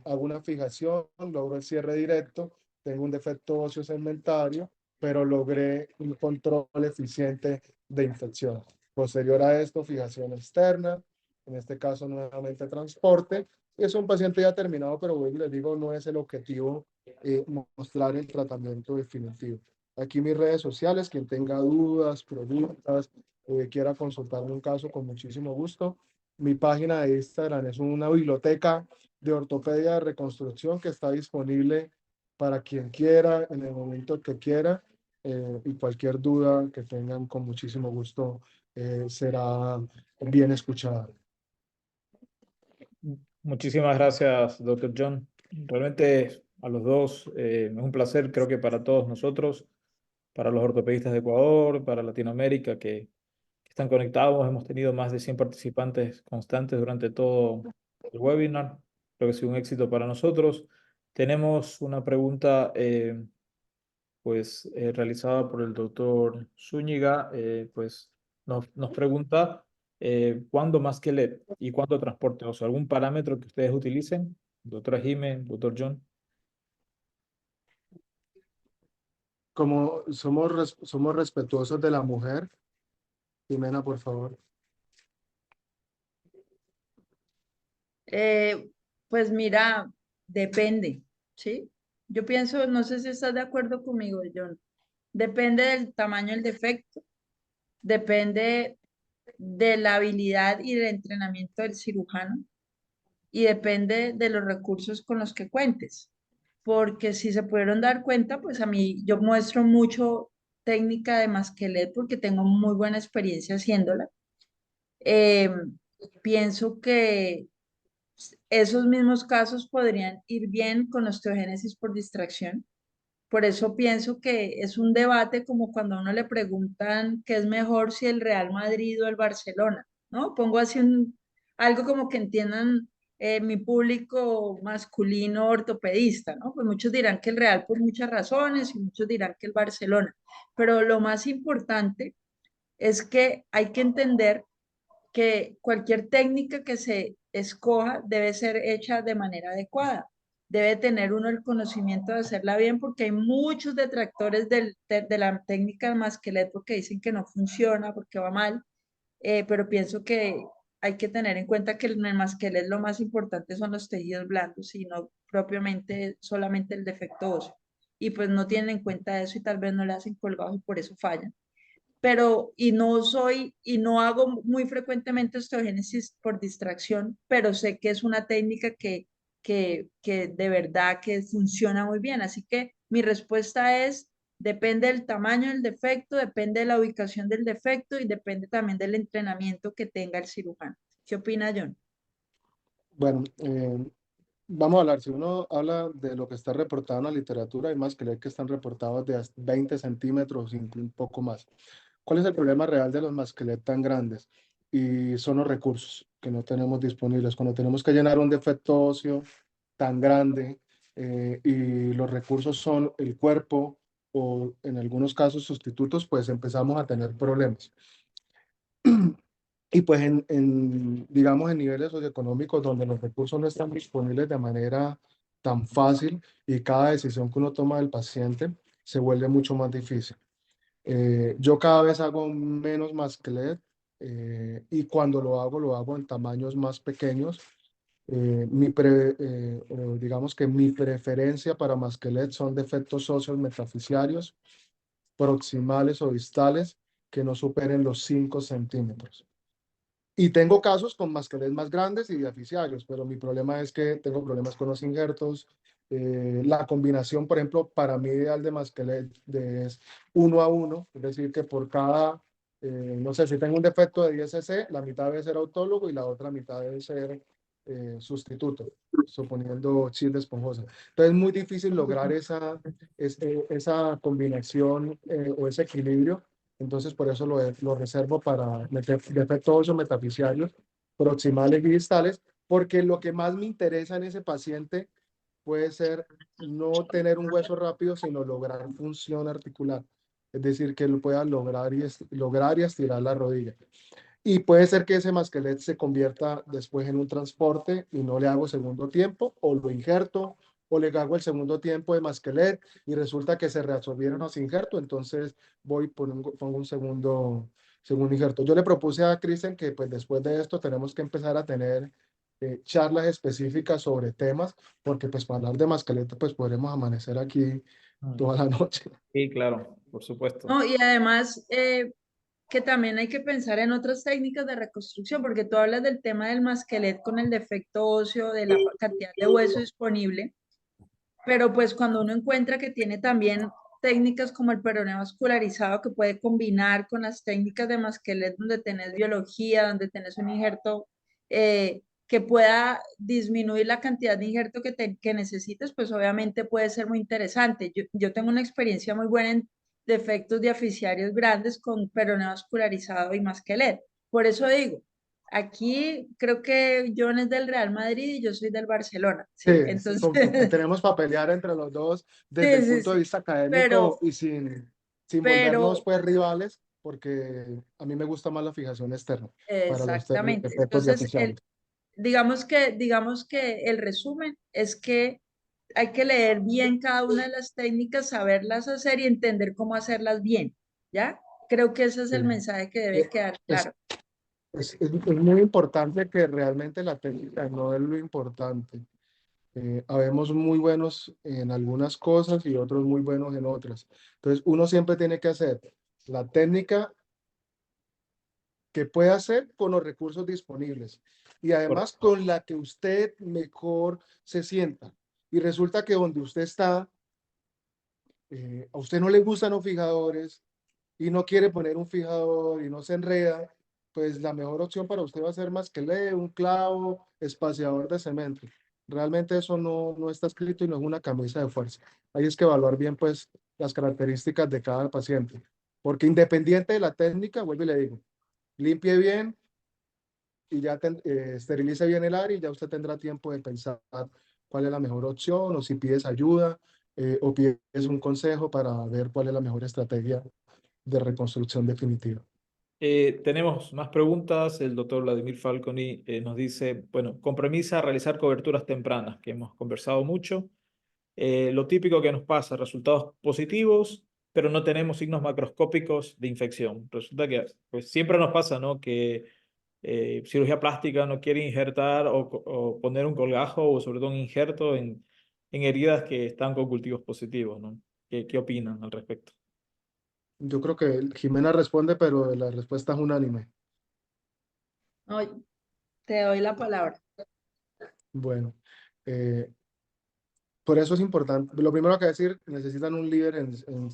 hago una fijación, logro el cierre directo, tengo un defecto óseo segmentario, pero logré un control eficiente de infección. Posterior a esto, fijación externa, en este caso nuevamente transporte. Es un paciente ya terminado, pero vuelvo y les digo, no es el objetivo mostrar el tratamiento definitivo. Aquí mis redes sociales, quien tenga dudas, preguntas, quiera consultarme un caso, con muchísimo gusto. Mi página de Instagram es una biblioteca de ortopedia de reconstrucción que está disponible para quien quiera, en el momento que quiera, y cualquier duda que tengan, con muchísimo gusto será bien escuchada. Muchísimas gracias, doctor John. Realmente a los dos es un placer, creo que para todos nosotros, para los ortopedistas de Ecuador, para Latinoamérica que están conectados. Hemos tenido más de 100 participantes constantes durante todo el webinar. Creo que ha sido un éxito para nosotros. Tenemos una pregunta realizada por el doctor Zúñiga. Nos pregunta ¿cuándo más que LED y cuándo transporte? O sea, ¿algún parámetro que ustedes utilicen? Doctora Jiménez, doctor John. Como somos respetuosos de la mujer, Jimena, por favor. pues mira, depende, ¿sí? Yo pienso, no sé si estás de acuerdo conmigo, John. Depende del tamaño del defecto, depende de la habilidad y del entrenamiento del cirujano y depende de los recursos con los que cuentes. Porque si se pudieron dar cuenta, pues a mí yo muestro mucho técnica de Masquelet porque tengo muy buena experiencia haciéndola. Eh, pienso que esos mismos casos podrían ir bien con osteogénesis por distracción. Por eso pienso que es un debate como cuando a uno le preguntan qué es mejor, si el Real Madrid o el Barcelona, ¿no? Pongo así algo como que entiendan mi público masculino ortopedista, ¿no? Pues muchos dirán que el Real por muchas razones y muchos dirán que el Barcelona. Pero lo más importante es que hay que entender que cualquier técnica que se escoja debe ser hecha de manera adecuada. Debe tener uno el conocimiento de hacerla bien porque hay muchos detractores de la técnica del masqueleto que dicen que no funciona porque va mal, pero pienso que hay que tener en cuenta que en el masquelet lo más importante son los tejidos blandos y no propiamente solamente el defecto óseo. Y pues no tienen en cuenta eso y tal vez no le hacen colgados y por eso fallan, pero y no hago muy frecuentemente osteogénesis por distracción, pero sé que es una técnica que de verdad que funciona muy bien. Así que mi respuesta es, depende del tamaño del defecto, depende de la ubicación del defecto y depende también del entrenamiento que tenga el cirujano. ¿Qué opina John? Bueno, vamos a hablar, si uno habla de lo que está reportado en la literatura, hay más que están reportados de 20 centímetros, incluso un poco más. ¿Cuál es el problema real de los masquelet tan grandes? Y son los recursos que no tenemos disponibles. Cuando tenemos que llenar un defecto óseo tan grande y los recursos son el cuerpo o en algunos casos sustitutos, pues empezamos a tener problemas. Y pues digamos, en niveles socioeconómicos donde los recursos no están disponibles de manera tan fácil y cada decisión que uno toma del paciente se vuelve mucho más difícil. Yo cada vez hago menos masquelet y cuando lo hago en tamaños más pequeños. Digamos que mi preferencia para masquelet son defectos óseos metafisiarios, proximales o distales que no superen los 5 centímetros. Y tengo casos con masquelet más grandes y diafisiarios, pero mi problema es que tengo problemas con los injertos. La combinación, por ejemplo, para mí ideal de masquelet es 1 a 1, es decir, que por cada, no sé, si tengo un defecto de 10 cc, la mitad debe ser autólogo y la otra mitad debe ser sustituto, suponiendo chip de esponjosa. Entonces es muy difícil lograr esa combinación o ese equilibrio. Entonces, por eso lo reservo para defectos óseos metafisiarios, proximales y distales, porque lo que más me interesa en ese paciente puede ser no tener un hueso rápido, sino lograr función articular. es decir, que él pueda lograr y estirar la rodilla. Y puede ser que ese masquelet se convierta después en un transporte y no le hago segundo tiempo, o lo injerto, o le hago el segundo tiempo de masquelet y resulta que se reabsorbieron los injertos, entonces voy por pongo un segundo injerto. Yo le propuse a Cristian que pues después de esto tenemos que empezar a tener charlas específicas sobre temas, porque pues para hablar de masquelet pues podremos amanecer aquí toda la noche. Sí, claro, por supuesto. No, y además que también hay que pensar en otras técnicas de reconstrucción, porque tú hablas del tema del masquelet con el defecto óseo, de la cantidad de hueso disponible, pero pues cuando uno encuentra que tiene también técnicas como el peroneo vascularizado que puede combinar con las técnicas de masquelet donde tenés biología, donde tenés un injerto que pueda disminuir la cantidad de injerto que necesites, pues obviamente puede ser muy interesante. Yo tengo una experiencia muy buena en defectos diaficiarios grandes con peroneo vascularizado y masquelet. Por eso digo, aquí creo que John es del Real Madrid y yo soy del Barcelona, ¿sí? Sí, Entonces, tenemos para pelear entre los dos desde sí, el sí, punto de sí. vista académico Pero, y sin volvernos pero, pues rivales, porque a mí me gusta más la fijación externa para los exactamente. efectos Entonces, diaficiales. digamos que el resumen es que hay que leer bien cada una de las técnicas, saberlas hacer y entender cómo hacerlas bien, ¿ya? Creo que ese es Sí. el mensaje que debe quedar Es, claro. es muy importante que realmente la técnica no es lo importante. Habemos muy buenos en algunas cosas y otros muy buenos en otras. Entonces, uno siempre tiene que hacer la técnica que puede hacer con los recursos disponibles y además con la que usted mejor se sienta. Y resulta que donde usted está, a usted no le gustan los fijadores y no quiere poner un fijador y no se enreda, pues la mejor opción para usted va a ser más que un clavo, espaciador de cemento. Realmente eso no está escrito y no es una camisa de fuerza. Ahí es que evaluar bien pues las características de cada paciente. Porque independiente de la técnica, vuelvo y le digo, limpie bien y ya esterilice bien el área y ya usted tendrá tiempo de pensar cuál es la mejor opción o si pides ayuda o pides un consejo para ver cuál es la mejor estrategia de reconstrucción definitiva. Tenemos más preguntas. El doctor Vladimir Falconi nos dice, bueno, con premisa realizar coberturas tempranas, que hemos conversado mucho. Lo típico que nos pasa, resultados positivos, pero no tenemos signos macroscópicos de infección. Resulta que pues, siempre nos pasa, ¿no? Que cirugía plástica no quiere injertar o poner un colgajo o sobre todo un injerto en heridas que están con cultivos positivos, ¿no? ¿Qué opinan al respecto? Yo creo que Jimena responde, pero la respuesta es unánime. No, te doy la palabra. Bueno, eh, por eso es importante. Lo primero que decir, necesitan un líder en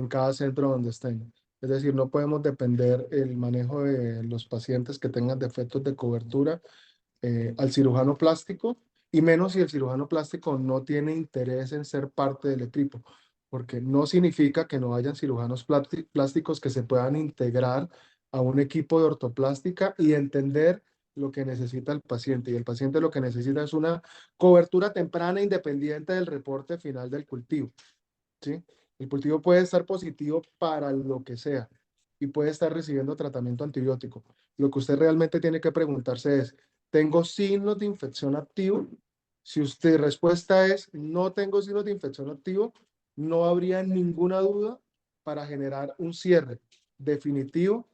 cada centro donde estén. Es decir, no podemos depender el manejo de los pacientes que tengan defectos de cobertura al cirujano plástico, y menos si el cirujano plástico no tiene interés en ser parte del equipo, porque no significa que no hayan cirujanos plásticos que se puedan integrar a un equipo de ortoplástica y entender lo que necesita el paciente. Y el paciente lo que necesita es una cobertura temprana independiente del reporte final del cultivo, ¿sí? El cultivo puede estar positivo para lo que sea y puede estar recibiendo tratamiento antibiótico. Lo que usted realmente tiene que preguntarse es, ¿tengo signos de infección activo? Si usted respuesta es, no tengo signos de infección activo, no habría ninguna duda para generar un cierre definitivo,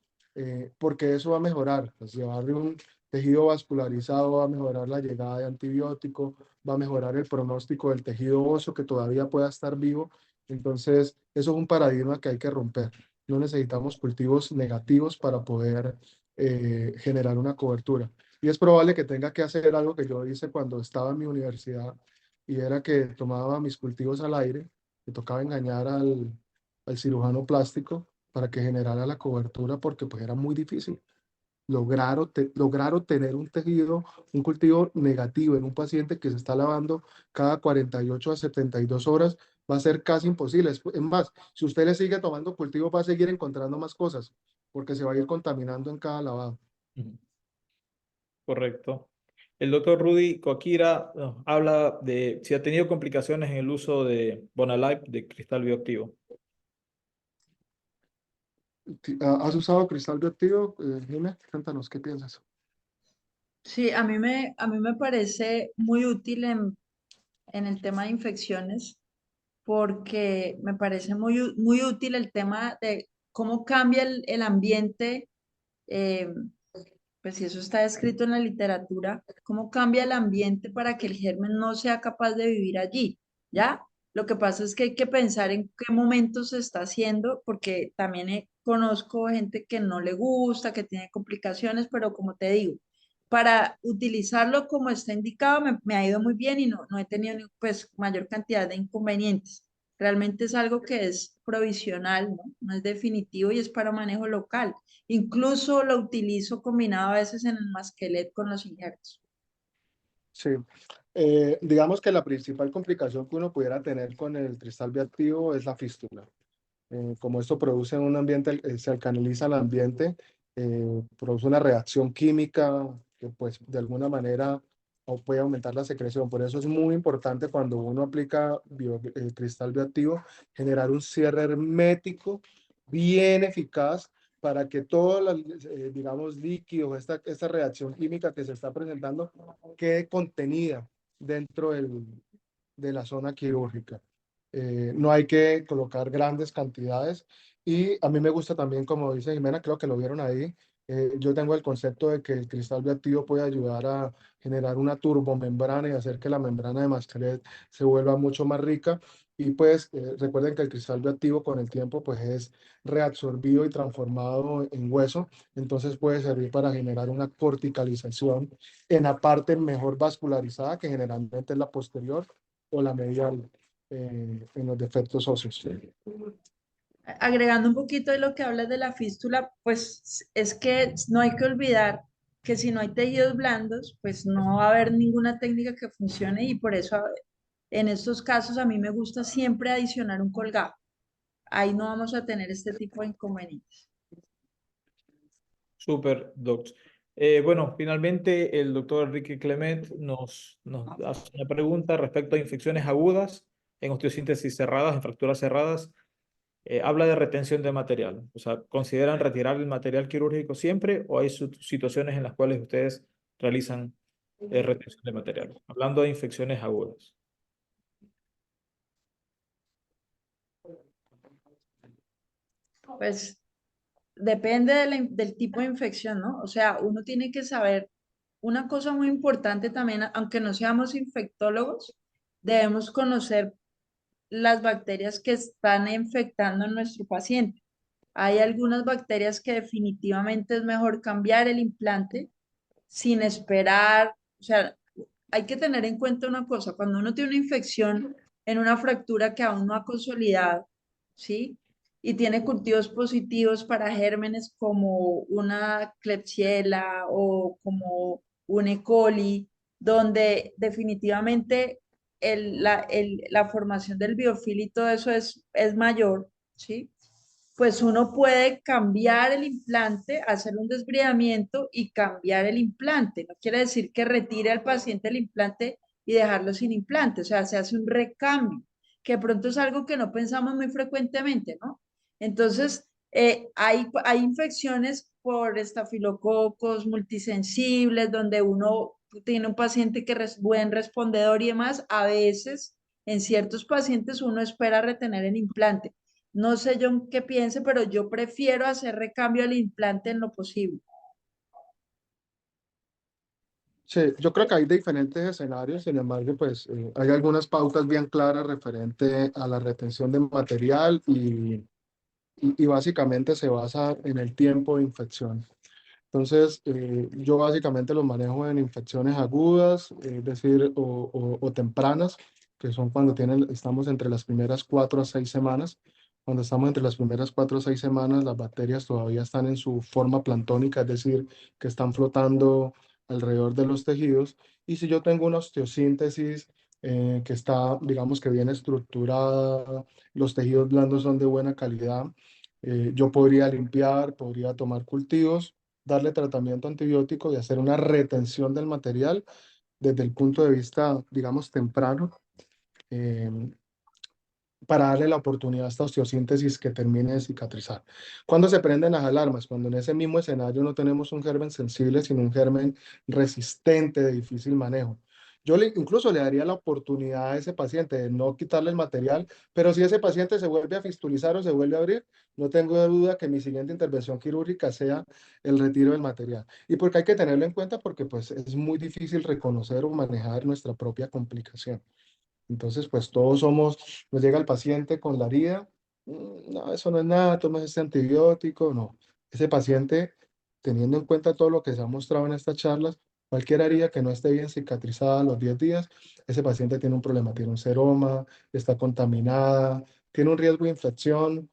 porque eso va a mejorar. Pues, llevarle un tejido vascularizado va a mejorar la llegada de antibiótico, va a mejorar el pronóstico del tejido óseo que todavía pueda estar vivo. Entonces, eso es un paradigma que hay que romper. No necesitamos cultivos negativos para poder generar una cobertura. Y es probable que tenga que hacer algo que yo hice cuando estaba en mi universidad, y era que tomaba mis cultivos al aire, que tocaba engañar al cirujano plástico para que generara la cobertura, porque pues era muy difícil lograr obtener un tejido, un cultivo negativo en un paciente que se está lavando cada 48 a 72 horas, va a ser casi imposible. Es más, si usted le sigue tomando cultivo, va a seguir encontrando más cosas, porque se va a ir contaminando en cada lavado. Ujú. Correcto. El doctor Rudy Coakira nos habla de si ha tenido complicaciones en el uso de Bonalife, de cristal bioactivo. ¿Has usado cristal bioactivo? Jimé, cuéntanos, ¿qué piensas? Sí, a mí me parece muy útil en el tema de infecciones porque me parece muy útil el tema de cómo cambia el ambiente, eh, pues si eso está escrito en la literatura, cómo cambia el ambiente para que el germen no sea capaz de vivir allí, ¿ya? Lo que pasa es que hay que pensar en qué momento se está haciendo, porque también conozco gente que no le gusta, que tiene complicaciones, pero como te digo, para utilizarlo como está indicado me ha ido muy bien y no he tenido pues mayor cantidad de inconvenientes. Realmente es algo que es provisional, ¿no? No es definitivo y es para manejo local. Incluso lo utilizo combinado a veces en el masquelet con los injertos. Sí, digamos que la principal complicación que uno pudiera tener con el cristal bioactivo es la fístula. Como esto produce un ambiente, se alcaniliza el ambiente, produce una reacción química que pues de alguna manera puede aumentar la secreción. Por eso es muy importante cuando uno aplica cristal bioactivo, generar un cierre hermético bien eficaz para que todo, digamos, líquido, esta reacción química que se está presentando quede contenida dentro de la zona quirúrgica. No hay que colocar grandes cantidades y a mí me gusta también, como dice Jimena, creo que lo vieron ahí, yo tengo el concepto de que el cristal bioactivo puede ayudar a generar una turbomembrana y hacer que la membrana de mascaret se vuelva mucho más rica y pues recuerden que el cristal bioactivo con el tiempo pues es reabsorbido y transformado en hueso, entonces puede servir para generar una corticalización en la parte mejor vascularizada que generalmente es la posterior o la medial en los defectos óseos. Agregando un poquito de lo que hablas de la fístula, pues es que no hay que olvidar que si no hay tejidos blandos, pues no va a haber ninguna técnica que funcione y por eso en estos casos a mí me gusta siempre adicionar un colgado. Ahí no vamos a tener este tipo de inconvenientes. Súper, docs. Bueno, finalmente el doctor Enrique Clement nos hace una pregunta respecto a infecciones agudas en osteosíntesis cerradas, en fracturas cerradas. Habla de retención de material. O sea, ¿consideran retirar el material quirúrgico siempre o hay situaciones en las cuales ustedes realizan retención de material? Hablando de infecciones agudas. Pues depende del tipo de infección, ¿no? O sea, uno tiene que saber una cosa muy importante también, aunque no seamos infectólogos, debemos conocer las bacterias que están infectando a nuestro paciente. Hay algunas bacterias que definitivamente es mejor cambiar el implante sin esperar. O sea, hay que tener en cuenta una cosa, cuando uno tiene una infección en una fractura que aún no ha consolidado, ¿sí? Y tiene cultivos positivos para gérmenes como una Klebsiella o como un E. coli, donde definitivamente la formación del biofil y todo eso es mayor, ¿sí? Pues uno puede cambiar el implante, hacer un desbridamiento y cambiar el implante. No quiere decir que retire al paciente el implante y dejarlo sin implante, o sea, se hace un recambio, que de pronto es algo que no pensamos muy frecuentemente, ¿no? Entonces, hay infecciones por estafilococos multisensibles, donde uno tiene un paciente que es buen respondedor y demás. A veces, en ciertos pacientes, uno espera retener el implante. No sé yo qué piense, pero yo prefiero hacer recambio al implante en lo posible. Sí, yo creo que hay diferentes escenarios, sin embargo, pues hay algunas pautas bien claras referente a la retención de material y básicamente se basa en el tiempo de infección. Entonces, yo básicamente los manejo en infecciones agudas, es decir, o tempranas, que son cuando estamos entre las primeras 4 a 6 semanas. Cuando estamos entre las primeras 4 o 6 semanas, las bacterias todavía están en su forma planctónica, es decir, que están flotando alrededor de los tejidos. Y si yo tengo una osteosíntesis que está, digamos que bien estructurada, los tejidos blandos son de buena calidad, yo podría limpiar, podría tomar cultivos, darle tratamiento antibiótico y hacer una retención del material desde el punto de vista, digamos, temprano. Eh, para darle la oportunidad a esta osteosíntesis que termine de cicatrizar. ¿Cuándo se prenden las alarmas? Cuando en ese mismo escenario no tenemos un germen sensible, sino un germen resistente de difícil manejo. Yo incluso le daría la oportunidad a ese paciente de no quitarle el material, pero si ese paciente se vuelve a fistulizar o se vuelve a abrir, no tengo duda que mi siguiente intervención quirúrgica sea el retiro del material. Y porque hay que tenerlo en cuenta porque pues es muy difícil reconocer o manejar nuestra propia complicación. Entonces, pues todos somos, nos llega el paciente con la herida, no, eso no es nada, tomes este antibiótico, no. Ese paciente, teniendo en cuenta todo lo que se ha mostrado en estas charlas, cualquier herida que no esté bien cicatrizada a los 10 días, ese paciente tiene un problema, tiene un seroma, está contaminada, tiene un riesgo de infección,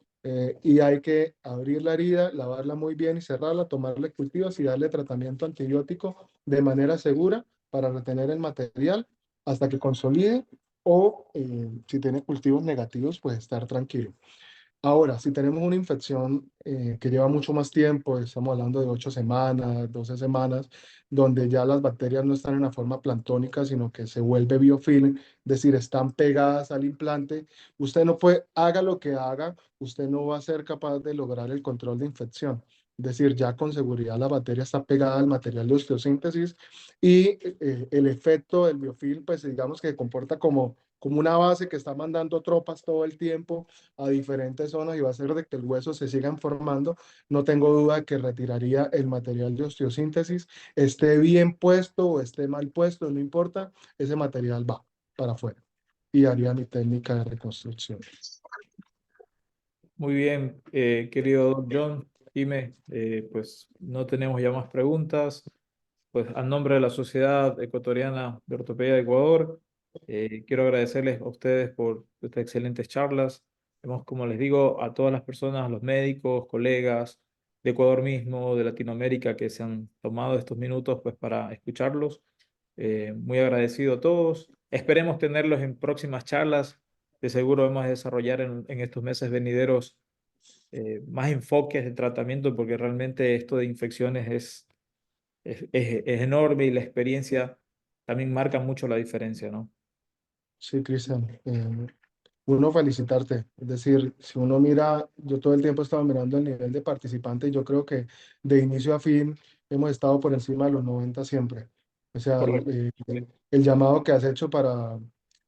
y hay que abrir la herida, lavarla muy bien y cerrarla, tomarle cultivos y darle tratamiento antibiótico de manera segura para retener el material hasta que consolide o si tiene cultivos negativos, pues estar tranquilo. Ahora, si tenemos una infección que lleva mucho más tiempo, estamos hablando de 8 semanas, 12 semanas, donde ya las bacterias no están en la forma planctónica, sino que se vuelve biofilm, es decir, están pegadas al implante, usted no puede, haga lo que haga, usted no va a ser capaz de lograr el control de infección. Es decir, ya con seguridad la bacteria está pegada al material de osteosíntesis y el efecto del biofilm, pues digamos que comporta como una base que está mandando tropas todo el tiempo a diferentes zonas y va a hacer de que el hueso se siga formando. No tengo duda que retiraría el material de osteosíntesis, esté bien puesto o esté mal puesto, no importa, ese material va para afuera y haría mi técnica de reconstrucción. Muy bien, querido John, Jimé, pues no tenemos ya más preguntas. Pues a nombre de la Sociedad Ecuatoriana de Ortopedia de Ecuador, quiero agradecerles a ustedes por estas excelentes charlas. Hemos, como les digo, a todas las personas, a los médicos, colegas de Ecuador mismo, de Latinoamérica, que se han tomado estos minutos pues, para escucharlos. Muy agradecido a todos. Esperemos tenerlos en próximas charlas. De seguro vamos a desarrollar en estos meses venideros más enfoques de tratamiento, porque realmente esto de infecciones es enorme y la experiencia también marca mucho la diferencia, ¿no? Sí, Cristian. Uno felicitarte, es decir, si uno mira, yo todo el tiempo estaba mirando el nivel de participantes y yo creo que de inicio a fin hemos estado por encima de los 90 siempre. O sea, Correcto. el llamado que has hecho para,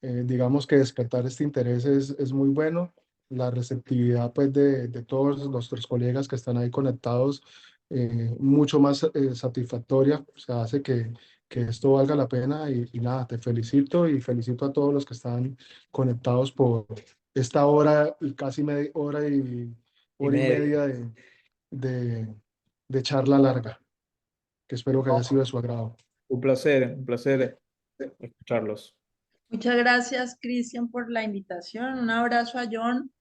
digamos que despertar este interés es muy bueno. La receptividad pues de todos nuestros colegas que están ahí conectados, mucho más satisfactoria, o sea, hace que esto valga la pena y nada, te felicito y felicito a todos los que están conectados por esta hora y casi hora Y hora y medio. media de, de charla larga, que espero que haya sido de su agrado. Un placer escucharlos. Muchas gracias, Cristian, por la invitación. Un abrazo a John.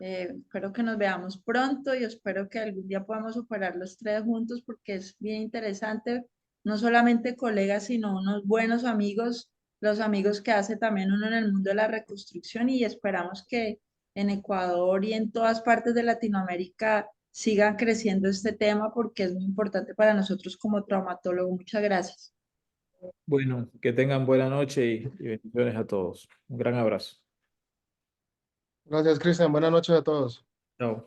Espero que nos veamos pronto y espero que algún día podamos operar los tres juntos porque es bien interesante, no solamente colegas, sino unos buenos amigos, los amigos que hace también uno en el mundo de la reconstrucción y esperamos que en Ecuador y en todas partes de Latinoamérica sigan creciendo este tema porque es muy importante para nosotros como traumatólogos. Muchas gracias. Bueno, que tengan buena noche y bendiciones a todos. Un gran abrazo. Gracias, Cristian. Buenas noches a todos. Chao.